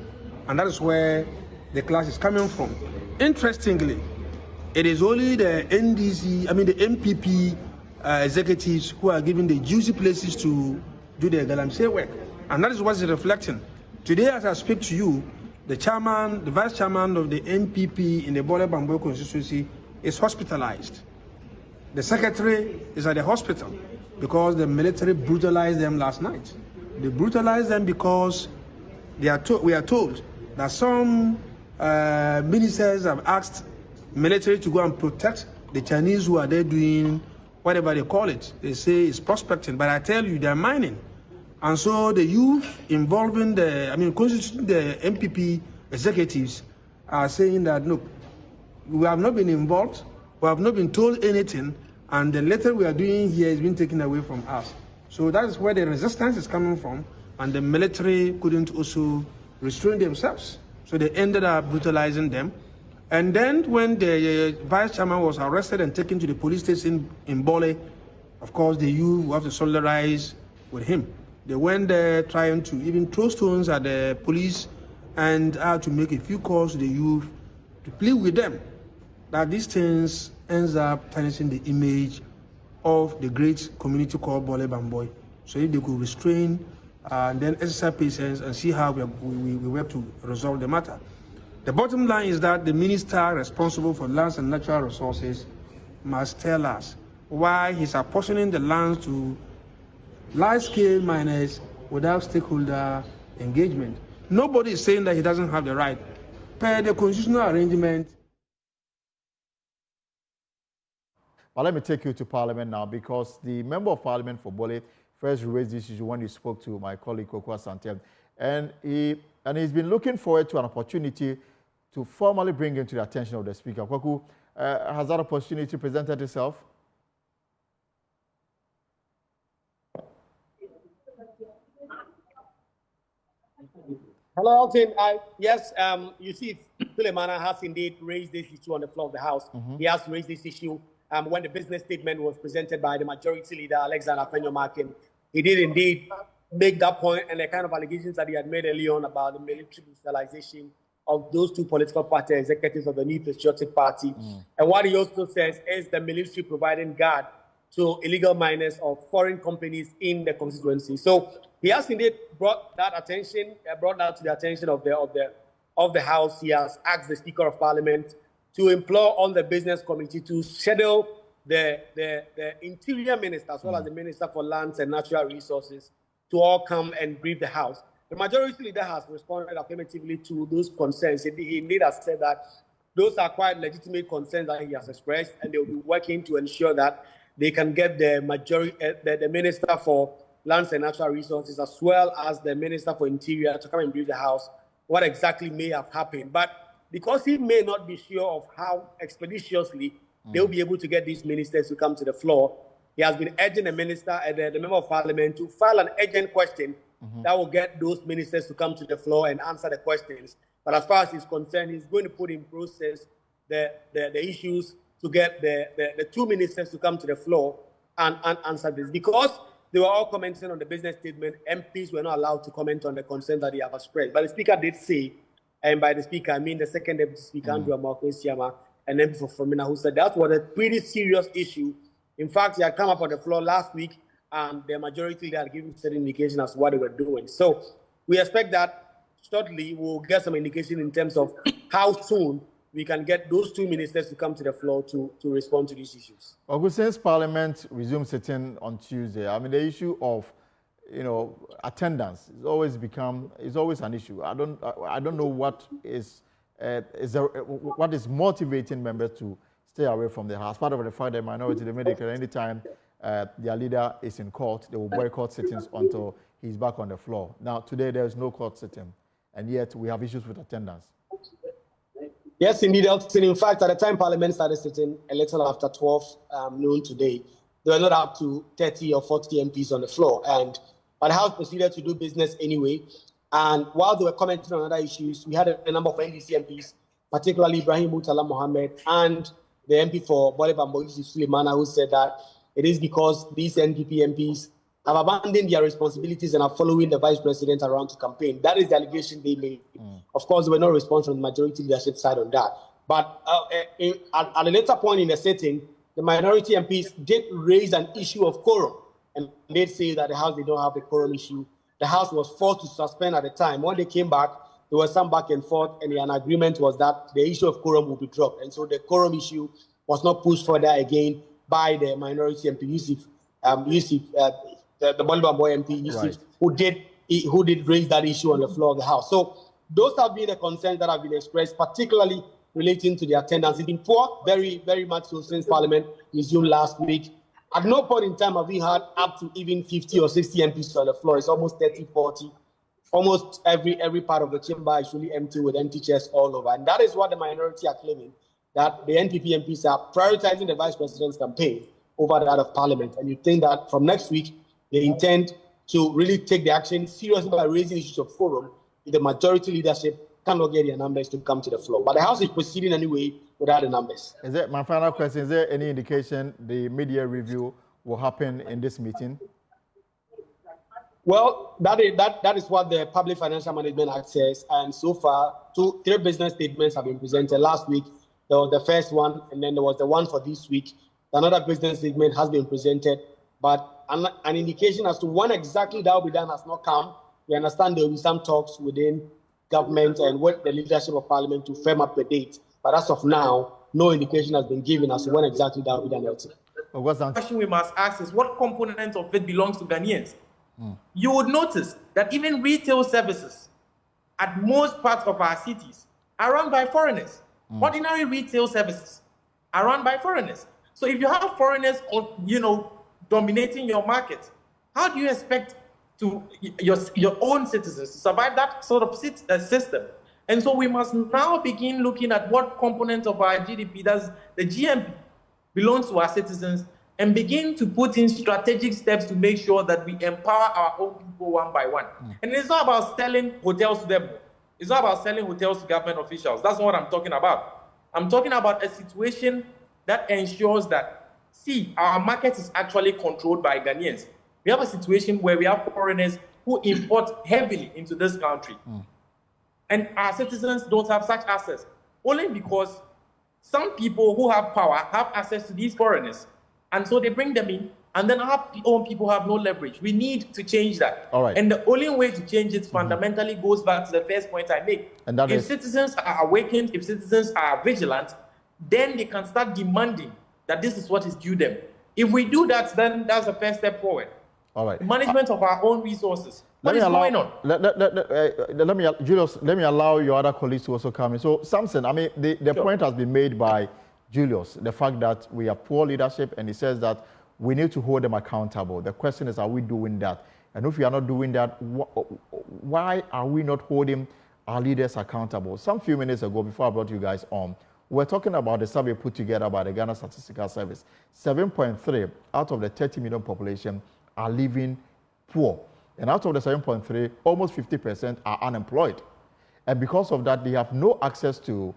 And that is where the clash is coming from. Interestingly, it is only the MPP executives who are given the juicy places to do their galamsey work. And that is what is reflecting. Today, as I speak to you, the vice chairman of the NPP in the Bole Bamboy constituency is hospitalized. The secretary is at the hospital because the military brutalized them last night. They brutalized them because we are told that some ministers have asked military to go and protect the Chinese who are there doing whatever they call it. They say it's prospecting, but I tell you, they're mining. And so the youth involving constituting the MPP executives are saying that, look, we have not been involved, we have not been told anything, and the letter we are doing here is being taken away from us. So that is where the resistance is coming from, and the military couldn't also restrain themselves. So they ended up brutalizing them. And then when the vice chairman was arrested and taken to the police station in Bole, of course the youth have to solidarize with him. They went there trying to even throw stones at the police and had to make a few calls to the youth to plead with them that these things ends up tarnishing the image of the great community called Bole Bamboy. So if they could restrain and then exercise patience and see how we work to resolve the matter. The bottom line is that the minister responsible for lands and natural resources must tell us why he's apportioning the lands to large-scale miners without stakeholder engagement. Nobody is saying that he doesn't have the right. Per the constitutional arrangement. Well, let me take you to Parliament now, because the Member of Parliament for Bole first raised this issue when he spoke to my colleague Kokwa Santem, and he's been looking forward to an opportunity to formally bring him to the attention of the Speaker. Kwaku, has that opportunity presented itself? Hello, Alton. Yes, you see, Sulemana has indeed raised this issue on the floor of the House. He has raised this issue when the business statement was presented by the majority leader, Alexander Fenyo-Markin. He did indeed make that point, and the kind of allegations that he had made earlier on about the military brutalization of those two political party executives of the New Patriotic Party. And what he also says is the military providing guard to illegal miners of foreign companies in the constituency. So he has indeed brought that to the attention of the House. He has asked the Speaker of Parliament to implore on the business committee to schedule the Interior Minister as well as the Minister for Lands and Natural Resources to all come and brief the House. The majority leader has responded affirmatively to those concerns. He indeed has said that those are quite legitimate concerns that he has expressed, and they will be working to ensure that they can get the Minister for Lands and Natural Resources as well as the Minister for Interior to come and brief the House what exactly may have happened. But because he may not be sure of how expeditiously they'll be able to get these ministers to come to the floor, he has been urging the Member of Parliament to file an urgent question that will get those ministers to come to the floor and answer the questions. But as far as he's concerned, he's going to put in process the issues to get the two ministers to come to the floor and answer this. Because they were all commenting on the business statement, MPs were not allowed to comment on the concerns that they have expressed. But the Speaker did say, and by the Speaker, I mean the second Deputy Speaker, Andrew Amarko-Esiama, and MP for Femina, who said that was a pretty serious issue. In fact, he had come up on the floor last week, and the majority leader had given certain indication as to what they were doing. So we expect that shortly we'll get some indication in terms of how soon we can get those two ministers to come to the floor to respond to these issues. Since Parliament resumed sitting on Tuesday, I mean, the issue of, attendance is always an issue. I don't know what is motivating members to stay away from the House. Part of the fact that minority, they made it clear anytime their leader is in court, they will boycott sittings until he's back on the floor. Now, today there is no court sitting, and yet we have issues with attendance. Yes, indeed, Elton. In fact, at the time Parliament started sitting a little after 12 noon today, there were not up to 30 or 40 MPs on the floor. But the House proceeded to do business anyway. And while they were commenting on other issues, we had a number of NDC MPs, particularly Ibrahim Murtala Mohammed and the MP for Bole Bamboy, Sulemana, who said that it is because these NPP MPs have abandoned their responsibilities and are following the Vice President around to campaign. That is the allegation they made. Of course, there were no response from the majority leadership side on that. But at a later point in the sitting, the minority MPs did raise an issue of quorum. And they say that the House did not have the quorum issue the House was forced to suspend at the time. When they came back, there was some back and forth, and an agreement was that the issue of quorum would be dropped. And so the quorum issue was not pushed further again by the minority MP, Yusuf, the Bolivia Boy MP, Yusuf, right, who did raise that issue on the floor of the House. So those have been the concerns that have been expressed, particularly relating to the attendance. It's been poor, very, very much so, since Parliament resumed last week. At no point in time have we had up to even 50 or 60 MPs on the floor. It's almost 30, 40. Almost every part of the chamber is really empty, with empty chairs all over. And that is what the minority are claiming, that the NPP MPs are prioritizing the Vice President's campaign over that of Parliament. And you think that from next week, they intend to really take the action seriously by raising issues of forum if the majority leadership cannot get their numbers to come to the floor. But the House is proceeding anyway without the numbers. My final question, is there any indication the media review will happen in this meeting? Well, that is what the Public Financial Management Act says. And so far, three business statements have been presented. Last week, there was the first one, and then there was the one for this week. Another business statement has been presented, but an indication as to when exactly that will be done has not come. We understand there will be some talks within government and with the leadership of Parliament to firm up the date. But as of now, no indication has been given as to when exactly that will be done. The question we must ask is what component of it belongs to Ghanaians? You would notice that even retail services at most parts of our cities are run by foreigners. Ordinary retail services are run by foreigners. So if you have foreigners, dominating your market, how do you expect your own citizens to survive that sort of system? And so we must now begin looking at what component of our GDP, does the GMP, belongs to our citizens, and begin to put in strategic steps to make sure that we empower our own people one by one. And it's not about selling hotels to them. It's not about selling hotels to government officials. That's not what I'm talking about. I'm talking about a situation that ensures that, our market is actually controlled by Ghanaians. We have a situation where we have foreigners who import heavily into this country. And our citizens don't have such access, only because some people who have power have access to these foreigners. And so they bring them in, and then our own people have no leverage. We need to change that. All right. And the only way to change it fundamentally goes back to the first point I made. And that if citizens are awakened, if citizens are vigilant, then they can start demanding that this is what is due them. If we do that, then that's the first step forward. All right. Management of our own resources. What is going on? Julius, let me allow your other colleagues to also come in. So, Samson, the point has been made by Julius, the fact that we have poor leadership, and he says that we need to hold them accountable. The question is, are we doing that? And if we are not doing that, why are we not holding our leaders accountable? Some few minutes ago, before I brought you guys on, we were talking about the survey put together by the Ghana Statistical Service. 7.3 out of the 30 million population are living poor. And out of the 7.3, almost 50% are unemployed. And because of that, they have no access to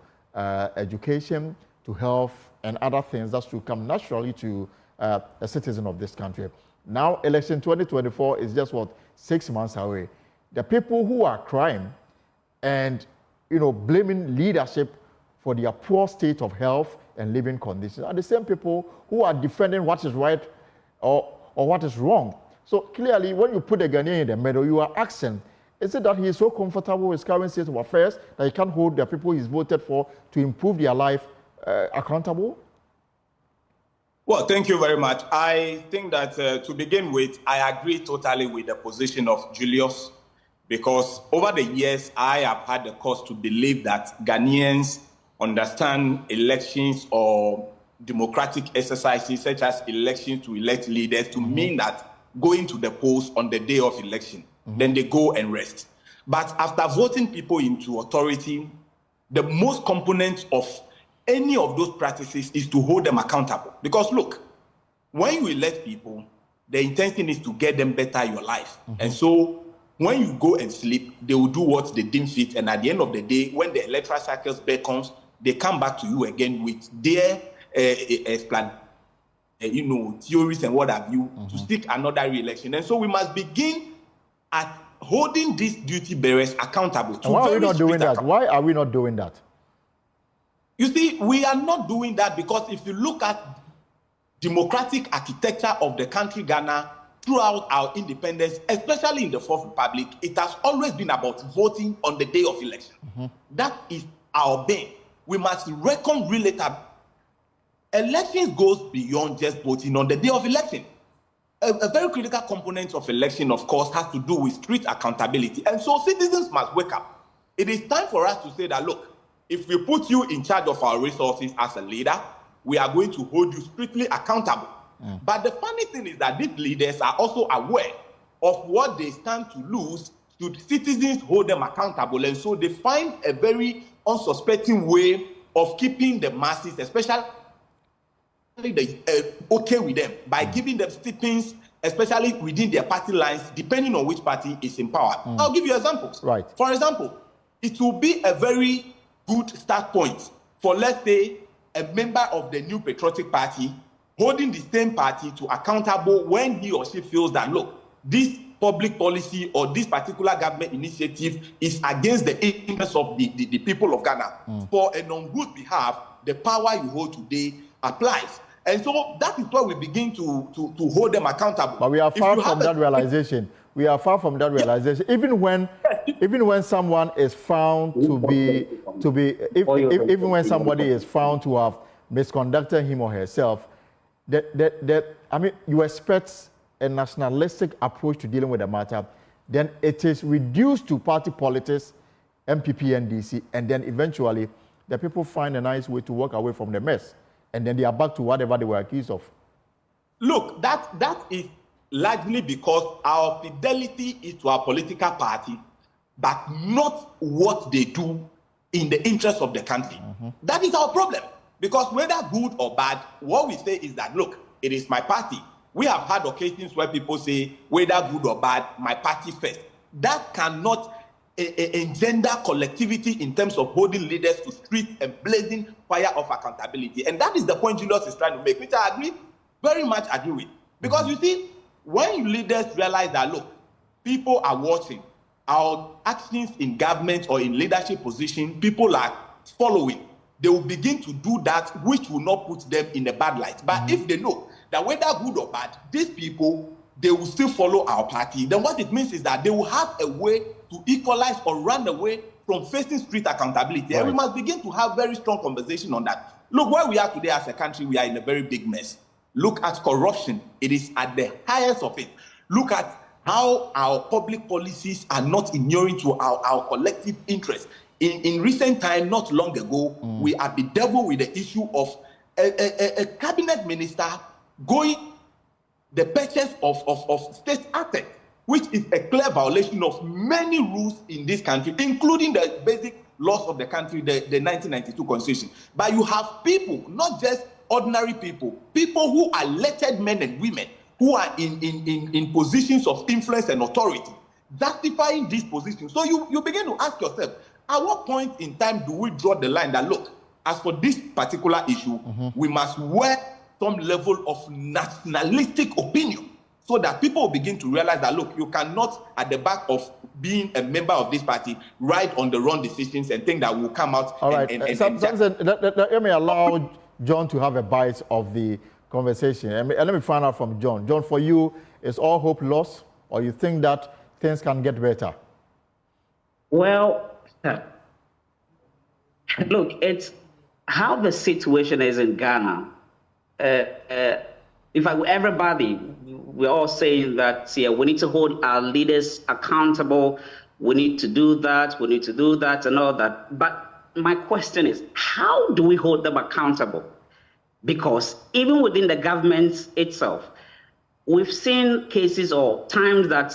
education, to health, and other things that should come naturally to a citizen of this country. Now, election 2024 is just 6 months away. The people who are crying and blaming leadership for their poor state of health and living conditions are the same people who are defending what is right or what is wrong. So clearly, when you put a Ghanaian in the middle, you are asking, is it that he is so comfortable with his current state of affairs that he can't hold the people he's voted for to improve their life accountable? Well, thank you very much. I think that to begin with, I agree totally with the position of Julius, because over the years, I have had the cause to believe that Ghanaians understand elections or democratic exercises such as elections to elect leaders to mean that going to the polls on the day of election, then they go and rest. But after voting people into authority, the most component of any of those practices is to hold them accountable. Because look, when you elect people, the intention is to get them better your life. And so when you go and sleep, they will do what they deem fit. And at the end of the day, when the electoral cycles beckons, they come back to you again with their theories and what have you, to seek another re-election. And so we must begin at holding these duty bearers accountable. And why are we not doing that? Why are we not doing that? You see, we are not doing that because if you look at democratic architecture of the country Ghana, throughout our independence, especially in the Fourth Republic, it has always been about voting on the day of election. That is our bane. We must reckon related. Elections goes beyond just voting on the day of election. A very critical component of election, of course, has to do with street accountability. And so citizens must wake up. It is time for us to say that, look, if we put you in charge of our resources as a leader, we are going to hold you strictly accountable. But the funny thing is that these leaders are also aware of what they stand to lose should citizens hold them accountable. And so they find a very unsuspecting way of keeping the masses, especially okay with them, by giving them stipends, especially within their party lines, depending on which party is in power. I'll give you examples. Right. For example, it will be a very good start point for, let's say, a member of the New Patriotic Party holding the same party to accountable when he or she feels that, look, this public policy or this particular government initiative is against the interests of the people of Ghana. For an on good behalf, the power you hold today applies. And so that is why we begin to hold them accountable. But we are far from that realization. We are far from that realization. Even when someone is found even when somebody is found to have misconducted him or herself, you expect a nationalistic approach to dealing with the matter. Then it is reduced to party politics, MPP, NDC, and then eventually the people find a nice way to walk away from the mess. And then they are back to whatever they were accused of. Look, that is largely because our fidelity is to our political party, but not what they do in the interest of the country. That is our problem. Because whether good or bad, what we say is that, look, it is my party. We have had occasions where people say, whether good or bad, my party first. That cannot engender collectivity in terms of holding leaders to streets and blazing fire of accountability. And that is the point Julius is trying to make, which I agree, very much agree with. Because you see, when leaders realize that, look, people are watching our actions in government or in leadership position, people are following, they will begin to do that which will not put them in a bad light. But if they know that whether good or bad, these people, they will still follow our party, then what it means is that they will have a way to equalize or run away from facing street accountability. Right. And we must begin to have very strong conversation on that. Look, where we are today as a country, we are in a very big mess. Look at corruption. It is at the highest of it. Look at how our public policies are not inuring to our collective interest. In recent time, not long ago, we are bedeviled with the issue of a cabinet minister going the purchase of state assets, which is a clear violation of many rules in this country, including the basic laws of the country, the 1992 Constitution. But you have people, not just ordinary people who are elected men and women, who are in positions of influence and authority, justifying these positions. So you begin to ask yourself, at what point in time do we draw the line that, look, as for this particular issue, we must wear some level of nationalistic opinion so that people begin to realize that, look, you cannot, at the back of being a member of this party, ride on the wrong decisions and think that will come out. All right. Let me allow John to have a bite of the conversation. And let me find out from John. John, for you, is all hope lost, or you think that things can get better? Well, look, it's how the situation is in Ghana. In fact, everybody, we're all saying that, yeah, we need to hold our leaders accountable. We need to do that. We need to do that and all that. But my question is, how do we hold them accountable? Because even within the government itself, we've seen cases or times that,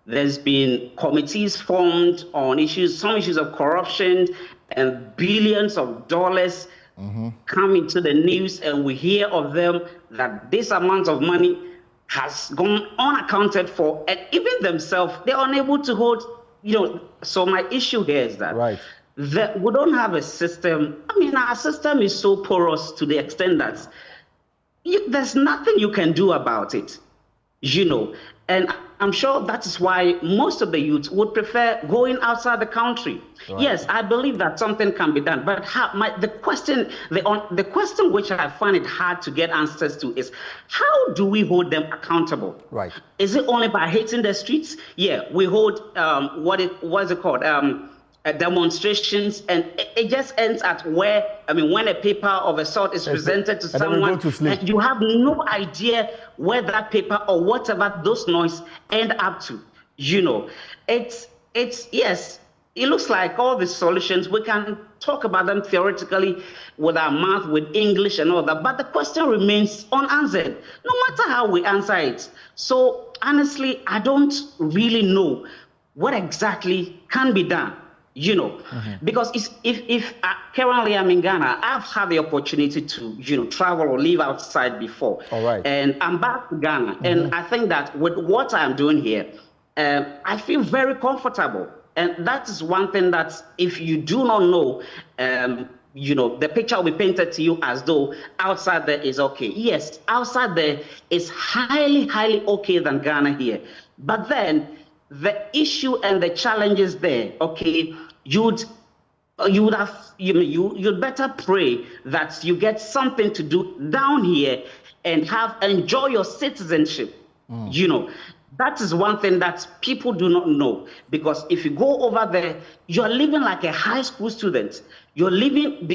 there's been committees formed on issues, some issues of corruption, and billions of dollars come into the news, and we hear of them that this amount of money has gone unaccounted for, and even themselves, they're unable to hold, So my issue here is that, that we don't have a system. I mean, our system is so porous to the extent that there's nothing you can do about it, And I'm sure that is why most of the youth would prefer going outside the country. Right. Yes, I believe that something can be done, but the question which I find it hard to get answers to is, how do we hold them accountable? Right. Is it only by hitting the streets? Yeah, we hold what is it called? Demonstrations, and it just ends at when a paper of a sort is presented to someone, and you have no idea where that paper or whatever those noise end up to. It's yes, it looks like all the solutions, we can talk about them theoretically with our mouth, with English and all that, but the question remains unanswered, no matter how we answer it. So honestly, I don't really know what exactly can be done. Because if currently I'm in Ghana, I've had the opportunity to, travel or live outside before. All right. And I'm back to Ghana. And I think that with what I'm doing here, I feel very comfortable. And that is one thing that if you do not know, the picture will be painted to you as though outside there is okay. Yes, outside there is highly, highly okay than Ghana here. But then the issue and the challenges there, okay, you'd better pray that you get something to do down here and enjoy your citizenship. That is one thing that people do not know, because if you go over there, you're living like a high school student. You're living,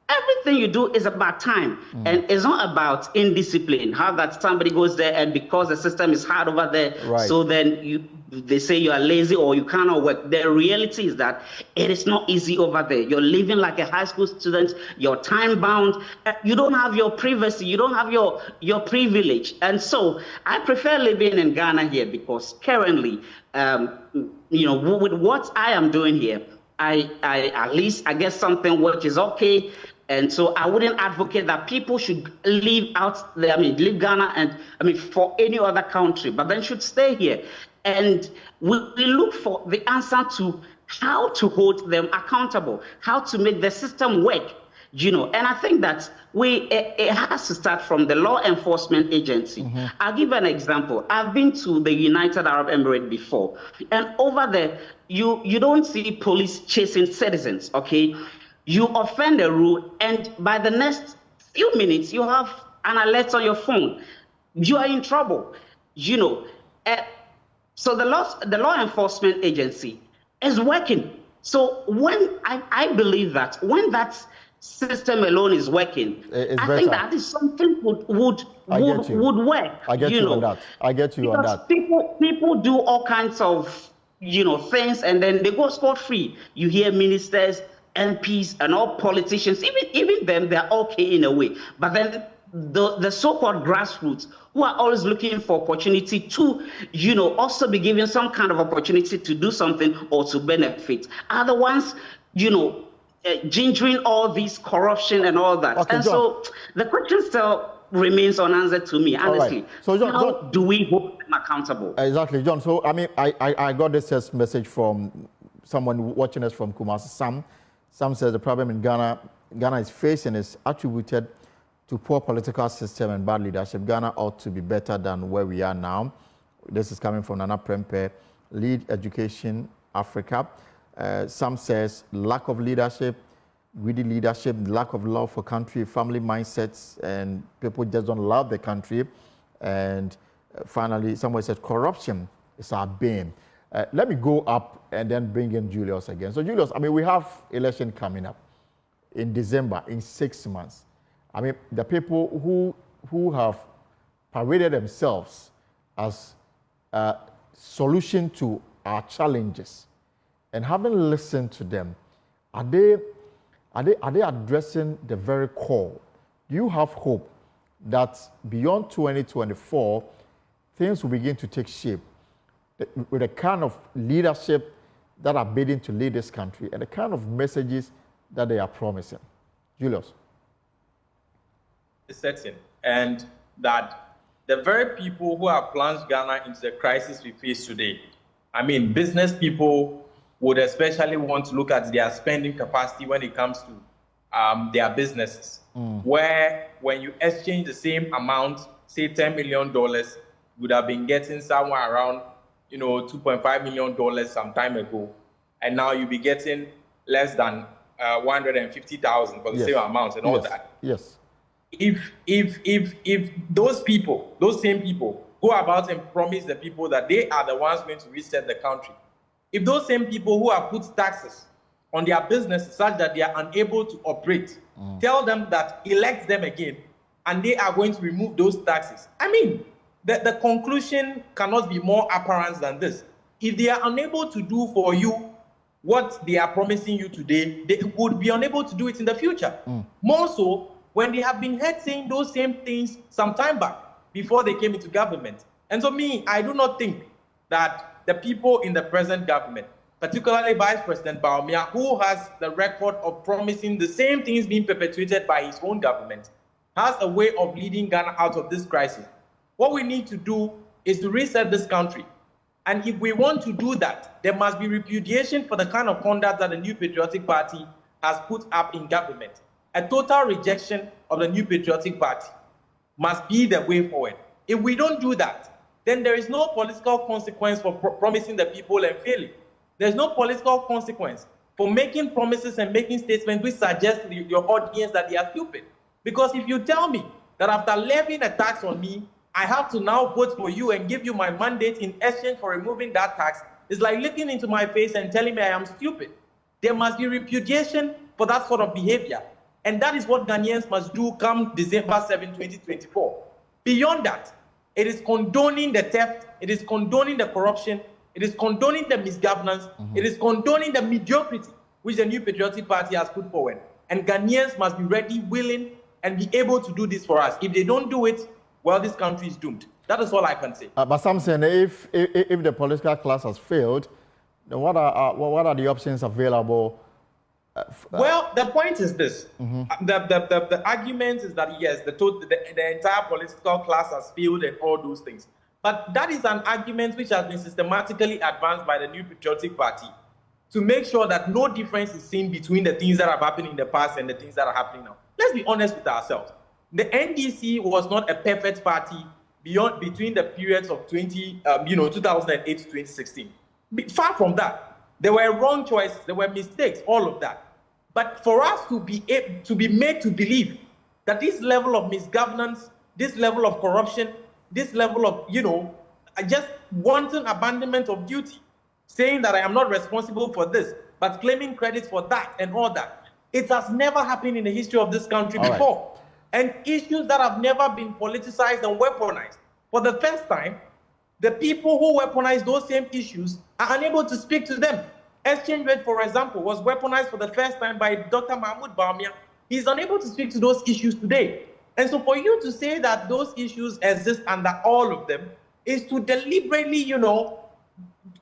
everything you do is about time, and it's not about indiscipline. How that somebody goes there and because the system is hard over there, right, so then they say you are lazy or you cannot work. The reality is that it is not easy over there. You're living like a high school student. You're time bound. You don't have your privacy. You don't have your privilege. And so I prefer living in Ghana here, because currently, with what I am doing here, I at least I get something which is okay. And so I wouldn't advocate that people should leave out there, leave Ghana and for any other country, but then should stay here. And we look for the answer to how to hold them accountable, how to make the system work, And I think that it has to start from the law enforcement agency. I'll give an example. I've been to the United Arab Emirates before, and over there, you don't see police chasing citizens, okay? You offend a rule, and by the next few minutes, you have an alert on your phone. You are in trouble, So the law enforcement agency is working. So when I believe that when that system alone is working, I think that is something would work. I get you on that. I get you on that. People do all kinds of things, and then they go scot-free. You hear ministers, MPs, and all politicians, even them, they're okay in a way. But then the so-called grassroots, who are always looking for opportunity to, also be given some kind of opportunity to do something or to benefit, are the ones, gingering all this corruption and all that. Okay, and John, so the question still remains unanswered to me, honestly. Right. So John, do we hold them accountable? Exactly, John. So, I got this message from someone watching us from Kumasi, Sam. Sam says the problem in Ghana is facing is attributed to poor political system and bad leadership. Ghana ought to be better than where we are now. This is coming from Nana Prempe, Lead Education Africa. Sam says lack of leadership, greedy leadership, lack of love for country, family mindsets, and people just don't love the country. And finally, someone said corruption is our bane. Let me go up and then bring in Julius again. So Julius, we have election coming up in December, in 6 months. The people who have paraded themselves as a solution to our challenges, and having listened to them, are they addressing the very core? Do you have hope that beyond 2024, things will begin to take shape with the kind of leadership that are bidding to lead this country and the kind of messages that they are promising? Julius. Setting, and that the very people who have plunged Ghana into the crisis we face today, business people would especially want to look at their spending capacity when it comes to their businesses, where when you exchange the same amount, say $10 million, would have been getting somewhere around $2.5 million some time ago, and now you'll be getting less than 150,000 for the same amount and all that. Yes. If those people, those same people, go about and promise the people that they are the ones going to reset the country, if those same people who have put taxes on their businesses such that they are unable to operate, tell them that elect them again, and they are going to remove those taxes, I mean, the conclusion cannot be more apparent than this. If they are unable to do for you what they are promising you today, they would be unable to do it in the future. More so when they have been heard saying those same things some time back before they came into government. And so I do not think that the people in the present government, particularly Vice President Bawumia, who has the record of promising the same things being perpetuated by his own government, has a way of leading Ghana out of this crisis. What we need to do is to reset this country. And if we want to do that, there must be repudiation for the kind of conduct that the New Patriotic Party has put up in government. A total rejection of the New Patriotic Party must be the way forward. If we don't do that, then there is no political consequence for promising the people and failing. There's no political consequence for making promises and making statements which suggest to your audience that they are stupid. Because if you tell me that after levying a tax on me, I have to now vote for you and give you my mandate in exchange for removing that tax, it's like looking into my face and telling me I am stupid. There must be repudiation for that sort of behavior. And that is what Ghanaians must do come December 7, 2024. Beyond that, it is condoning the theft, it is condoning the corruption, it is condoning the misgovernance, it is condoning the mediocrity which the New Patriotic Party has put forward. And Ghanaians must be ready, willing, and be able to do this for us. If they don't do it, well, this country is doomed. That is all I can say. But some say if the political class has failed, then what are the options available? Well, the point is this. The argument is that, yes, the entire political class has failed and all those things. But that is an argument which has been systematically advanced by the New Patriotic Party to make sure that no difference is seen between the things that have happened in the past and the things that are happening now. Let's be honest with ourselves. The NDC was not a perfect party between the periods of 2008 to 2016. Far from that. There were wrong choices, there were mistakes, all of that. But for us to be made to believe that this level of misgovernance, this level of corruption, this level of, just wanton abandonment of duty, saying that I am not responsible for this, but claiming credit for that and all that, it has never happened in the history of this country before. Right. And issues that have never been politicized and weaponized. For the first time, the people who weaponize those same issues are unable to speak to them. Exchange rate, for example, was weaponized for the first time by Dr. Mahmoud Bawumia. He's unable to speak to those issues today. And so for you to say that those issues exist under all of them is to deliberately,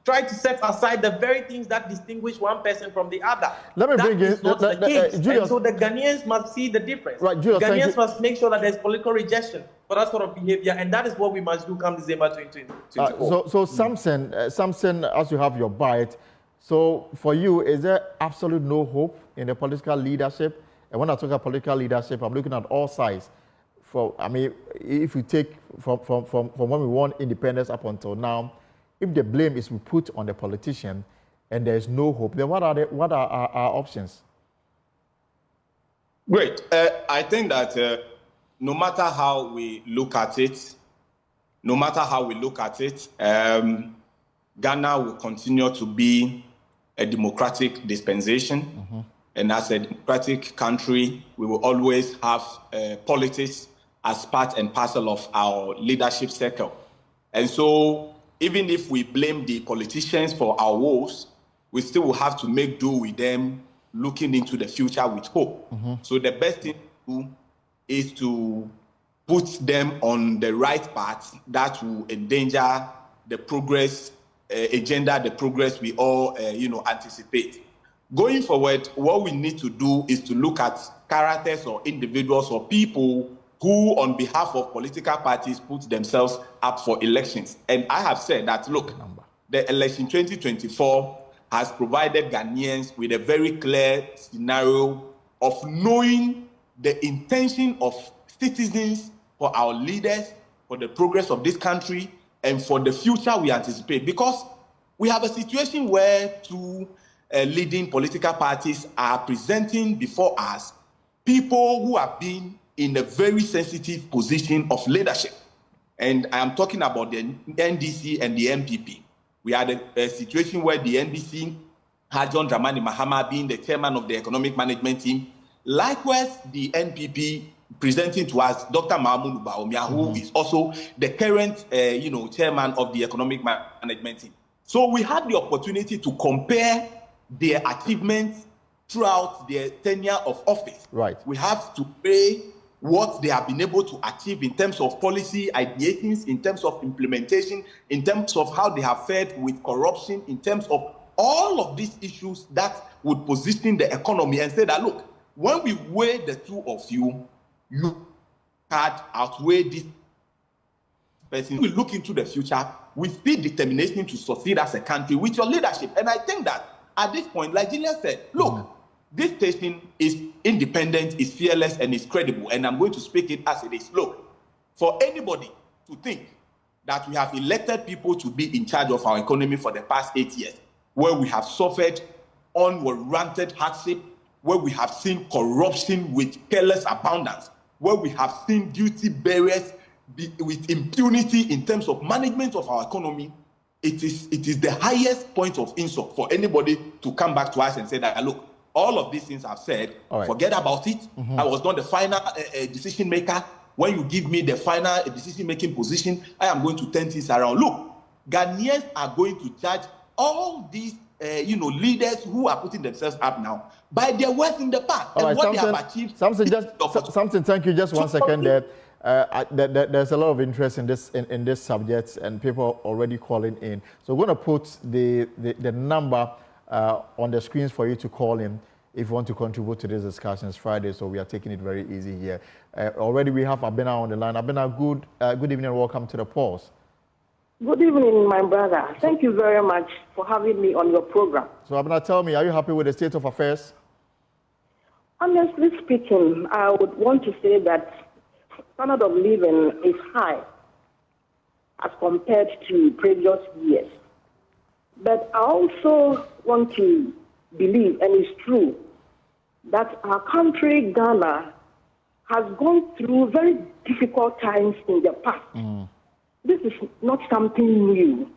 try to set aside the very things that distinguish one person from the other. Let me bring in the case. And so the Ghanaians must see the difference. Right, Julius, Ghanaians must make sure that there's political rejection for that sort of behavior, and that is what we must do come December 2024. So Samson, as you have your bite, so for you, is there absolute no hope in the political leadership? And when I talk about political leadership, I'm looking at all sides. If you take from when we won independence up until now, if the blame is put on the politician and there is no hope, then what are our options? Great. I think that no matter how we look at it, Ghana will continue to be a democratic dispensation. And as a democratic country, we will always have politics as part and parcel of our leadership circle. And so even if we blame the politicians for our woes, we still will have to make do with them looking into the future with hope. So the best thing to do is to put them on the right path that will endanger the progress agenda, the progress we all anticipate. Going forward, what we need to do is to look at characters or individuals or people who, on behalf of political parties, put themselves up for elections. And I have said that, look, the election 2024 has provided Ghanaians with a very clear scenario of knowing the intention of citizens for our leaders, for the progress of this country, and for the future we anticipate, because we have a situation where two leading political parties are presenting before us people who have been in a very sensitive position of leadership. And I am talking about the NDC and the MPP. We had a situation where the NDC had John Dramani Mahama being the chairman of the economic management team. Likewise, the NPP presenting to us Dr. Mahmoud Baumia, who is also the current chairman of the economic management team. So we had the opportunity to compare their achievements throughout their tenure of office. Right. We have to weigh what they have been able to achieve in terms of policy ideations, in terms of implementation, in terms of how they have fared with corruption, in terms of all of these issues that would position the economy, and say that, look, when we weigh the two of you, you had outweigh this person. We look into the future, we see determination to succeed as a country with your leadership. And I think that at this point, like Gillian said, look, this station is independent, is fearless, and is credible. And I'm going to speak it as it is. Look, for anybody to think that we have elected people to be in charge of our economy for the past 8 years, where we have suffered unwarranted hardship, where we have seen corruption with careless abundance, where we have seen duty bearers with impunity in terms of management of our economy, it is the highest point of insult for anybody to come back to us and say that, look, all of these things I've said, forget about it. I was not the final decision maker. When you give me the final decision-making position, I am going to turn things around. Look, Ghanaians are going to judge all these leaders who are putting themselves up now by their work in the past and what they have achieved. Something, thank you. Just 1 second there. There's a lot of interest in this subject, and people are already calling in. So we're going to put the number on the screens for you to call in if you want to contribute to this discussion. It's Friday, so we are taking it very easy here. Already we have Abena on the line. Abena, good evening and welcome to the Pulse. Good evening, my brother. Thank you very much for having me on your program. So Abena, tell me, are you happy with the state of affairs? Honestly speaking, I would want to say that standard of living is high as compared to previous years. But I also want to believe, and it's true, that our country, Ghana, has gone through very difficult times in the past. This is not something new.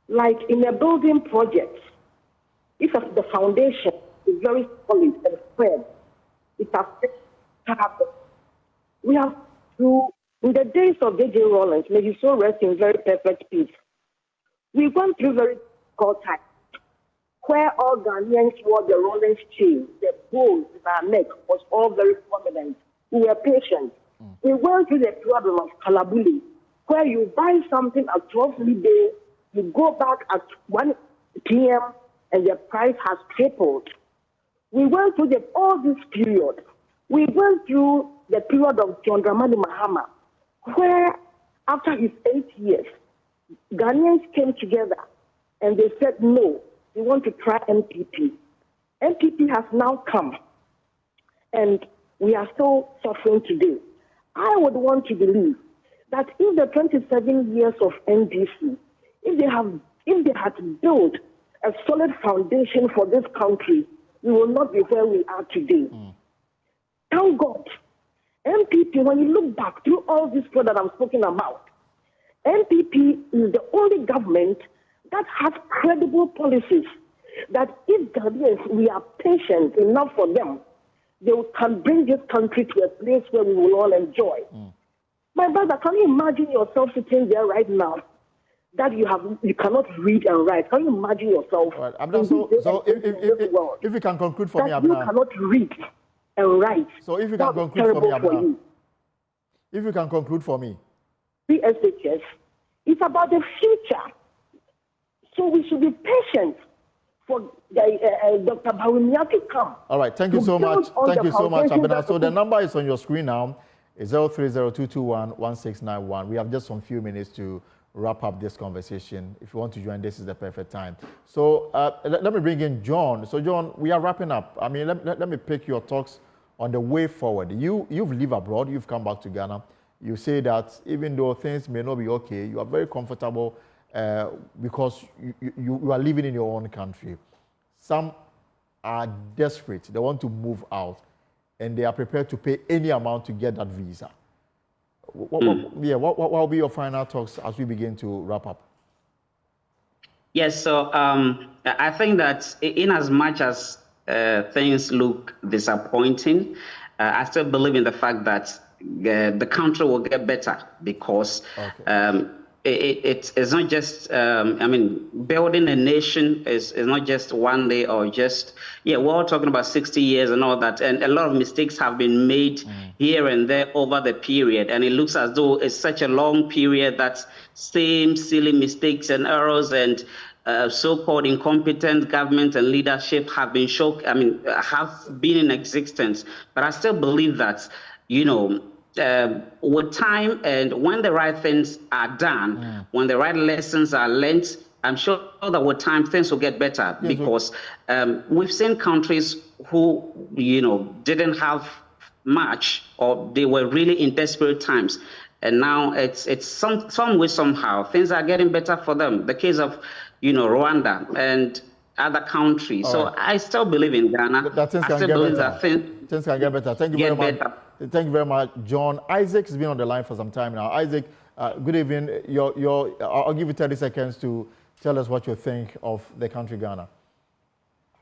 Like in a building project, if the foundation is very solid and firm, it has to happen. We have to, in the days of J.J. Rollins, may he so rest in very perfect peace, we went through very difficult times where all Ghanaians wore the Rollins chain, the bones in our neck was all very prominent. We were patient. We went through the problem of Kalabuli, where you buy something at 12 midday, you go back at 1 p.m., and the price has tripled. We went through all this period. We went through the period of John Dramani Mahama, where after his 8 years, Ghanaians came together and they said, no, we want to try MPP. MPP has now come, and we are still suffering today. I would want to believe that in the 27 years of NDC, if they had built a solid foundation for this country, we will not be where we are today. Thank God. MPP, when you look back through all this that I'm speaking about, MPP is the only government that has credible policies that if Ghanaians, we are patient enough for them, they can bring this country to a place where we will all enjoy. My brother, can you imagine yourself sitting there right now that you cannot read and write? Can you imagine yourself? Right. If you can conclude for me, Abena. You cannot read and write. So if you can conclude for me, Abena. If you can conclude for me. PSHS, it's about the future. So we should be patient for Dr. Bawumia to come. All right, thank you so much. Thank you so much, Abena. So the number is on your screen now. It's 030-221-1691. We have just some few minutes to wrap up this conversation. If you want to join, this is the perfect time. So let me bring in John. So John, we are wrapping up. I mean, let me pick your talks on the way forward. You've lived abroad. You've come back to Ghana. you say that even though things may not be okay, you are very comfortable because you are living in your own country. Some are desperate. They want to move out, and they are prepared to pay any amount to get that visa. What will be your final thoughts as we begin to wrap up? Yes, so I think that in as much as things look disappointing, I still believe in the fact that the country will get better because it's not just, building a nation is not just one day or just, we're all talking about 60 years and all that. And a lot of mistakes have been made here and there over the period. And it looks as though it's such a long period that same silly mistakes and errors and so-called incompetent government and leadership have been have been in existence. But I still believe that, with time and when the right things are done, when the right lessons are learned, I'm sure that with time things will get better because we've seen countries who, didn't have much or they were really in desperate times. And now it's some way, somehow, things are getting better for them. The case of, Rwanda and other countries. All so right. I still believe in Ghana. I still believe that things can get better. Thank you very much. Thank you very much, John. Isaac has been on the line for some time now. Isaac, good evening. I'll give you 30 seconds to tell us what you think of the country Ghana.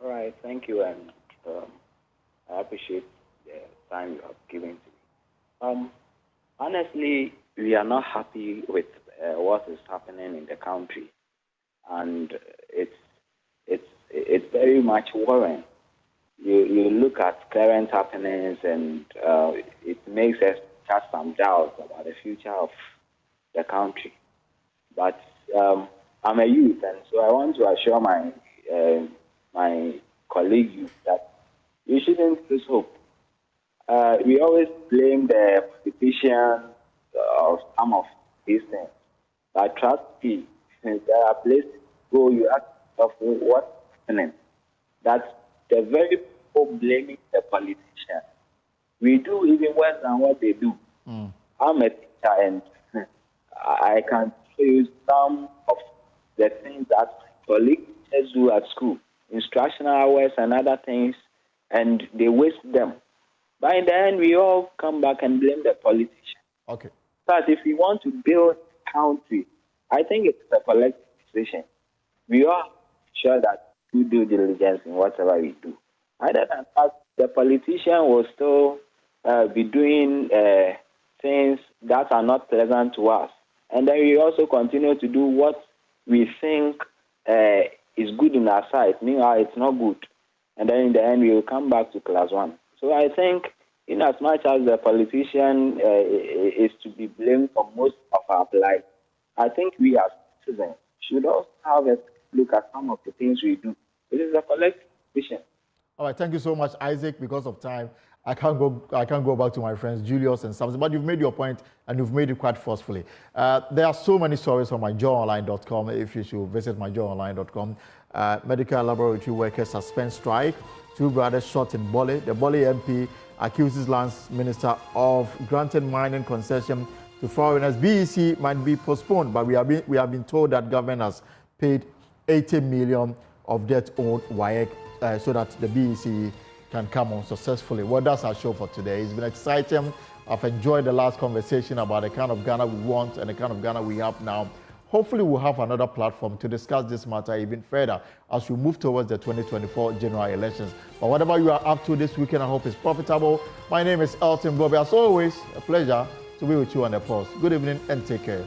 All right, thank you, and I appreciate the time you have given to me. Honestly, we are not happy with what is happening in the country, and it's very much worrying. You look at current happenings, and it makes us have some doubts about the future of the country. But I'm a youth, and so I want to assure my colleague youth that you shouldn't lose hope. We always blame the politicians of some of these things. But trust me, since there are places where you ask of what's happening, that's the very people blaming the politicians. We do even worse than what they do. I'm a teacher, and I can show you some of the things that colleagues do at school, instructional hours and other things, and they waste them. But in the end, we all come back and blame the politicians. Okay. But if we want to build a country, I think it's a collective decision. We all sure that we do diligence in whatever we do. Other than that, the politician will still be doing things that are not pleasant to us. And then we also continue to do what we think is good in our sight. Meanwhile, it's not good. And then in the end, we will come back to class one. So I think in as much as the politician is to be blamed for most of our plight, I think we as citizens should also have a look at some of the things we do. It is a collective decision. All right, thank you so much, Isaac. Because of time, I can't go back to my friends Julius and Samson, but you've made your point and you've made it quite forcefully. There are so many stories on myjoyonline.com. If you should visit myjoyonline.com, medical laboratory workers suspend strike. 2 brothers shot in Bole. The Bole MP accuses Lands Minister of granted mining concession to foreigners. BEC might be postponed, but we have been told that government has paid 80 million of debt owed WAEC so that the BEC can come on successfully. Well, that's our show for today. It's been exciting. I've enjoyed the last conversation about the kind of Ghana we want and the kind of Ghana we have now. Hopefully, we'll have another platform to discuss this matter even further as we move towards the 2024 general elections. But whatever you are up to this weekend, I hope it's profitable. My name is Elton Bobby. As always, a pleasure to be with you on the post. Good evening and take care.